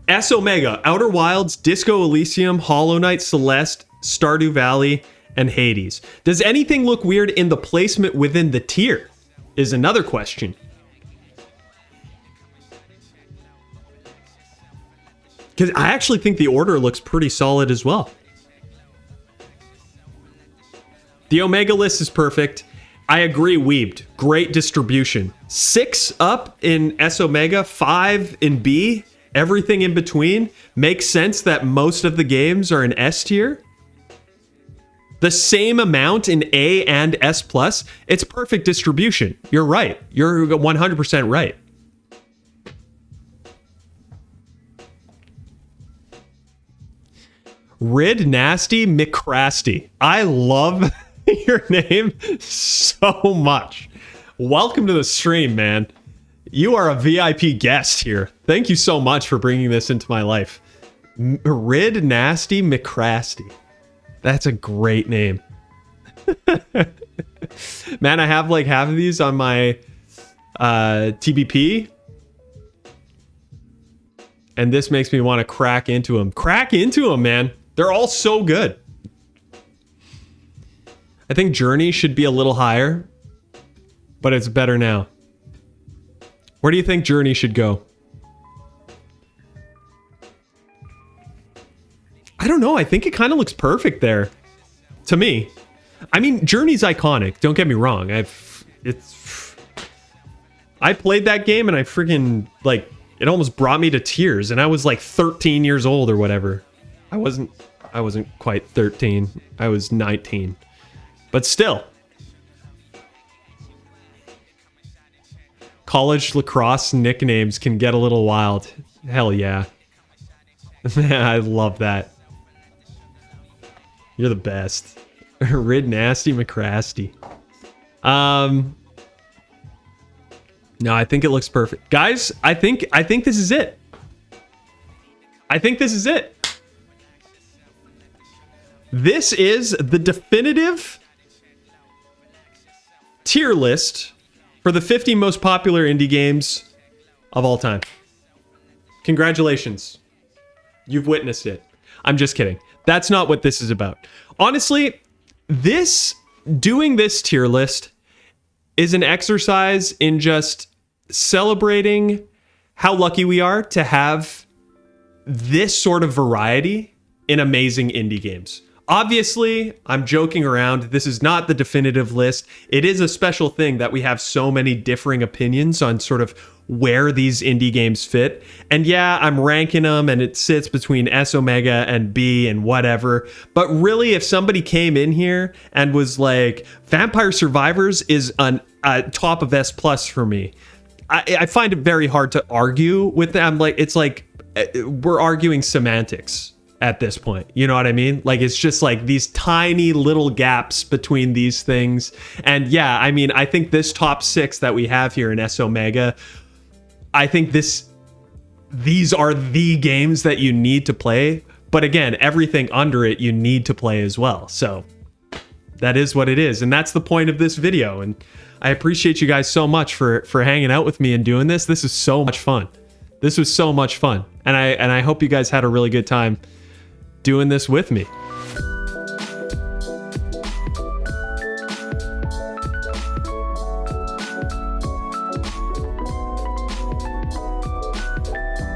S Omega, Outer Wilds, Disco Elysium, Hollow Knight, Celeste, Stardew Valley, and Hades. Does anything look weird in the placement within the tier? Is another question. Because I actually think the order looks pretty solid as well. The Omega list is perfect. I agree, Weebed. Great distribution. 6 up in S Omega, 5 in B, everything in between. Makes sense that most of the games are in S tier. The same amount in A and S+. It's perfect distribution. You're right. You're 100% right. Rid Nasty McCrasty. I love your name so much. Welcome to the stream, man. You are a VIP guest here. Thank you so much for bringing this into my life. Rid Nasty McCrasty. That's a great name. Man, I have like half of these on my TBP. And this makes me want to crack into them. Crack into them, man. They're all so good. I think Journey should be a little higher, but it's better now. Where do you think Journey should go? I don't know. I think it kind of looks perfect there. To me. I mean, Journey's iconic. Don't get me wrong. I played that game and I freaking, like, it almost brought me to tears. And I was like 13 years old or whatever. I wasn't quite 13. I was 19. But still. College lacrosse nicknames can get a little wild. Hell yeah. I love that. You're the best. Rid Nasty McCrasty. No, I think it looks perfect. Guys, I think this is it. I think this is it. This is the definitive tier list for the 50 most popular indie games of all time. Congratulations. You've witnessed it. I'm just kidding. That's not what this is about. Honestly, doing this tier list is an exercise in just celebrating how lucky we are to have this sort of variety in amazing indie games. Obviously, I'm joking around. This is not the definitive list. It is a special thing that we have so many differing opinions on sort of where these indie games fit. And yeah, I'm ranking them and it sits between S Omega and B and whatever. But really, if somebody came in here and was like, Vampire Survivors is a top of S plus for me, I find it very hard to argue with them. Like, it's like we're arguing semantics at this point. You know what I mean? Like, it's just like these tiny little gaps between these things. And yeah, I mean, I think this top 6 that we have here in S Omega, I think these are the games that you need to play. But again, everything under it you need to play as well. So that is what it is. And that's the point of this video. And I appreciate you guys so much for hanging out with me and doing this. This is so much fun. This was so much fun. And I hope you guys had a really good time doing this with me.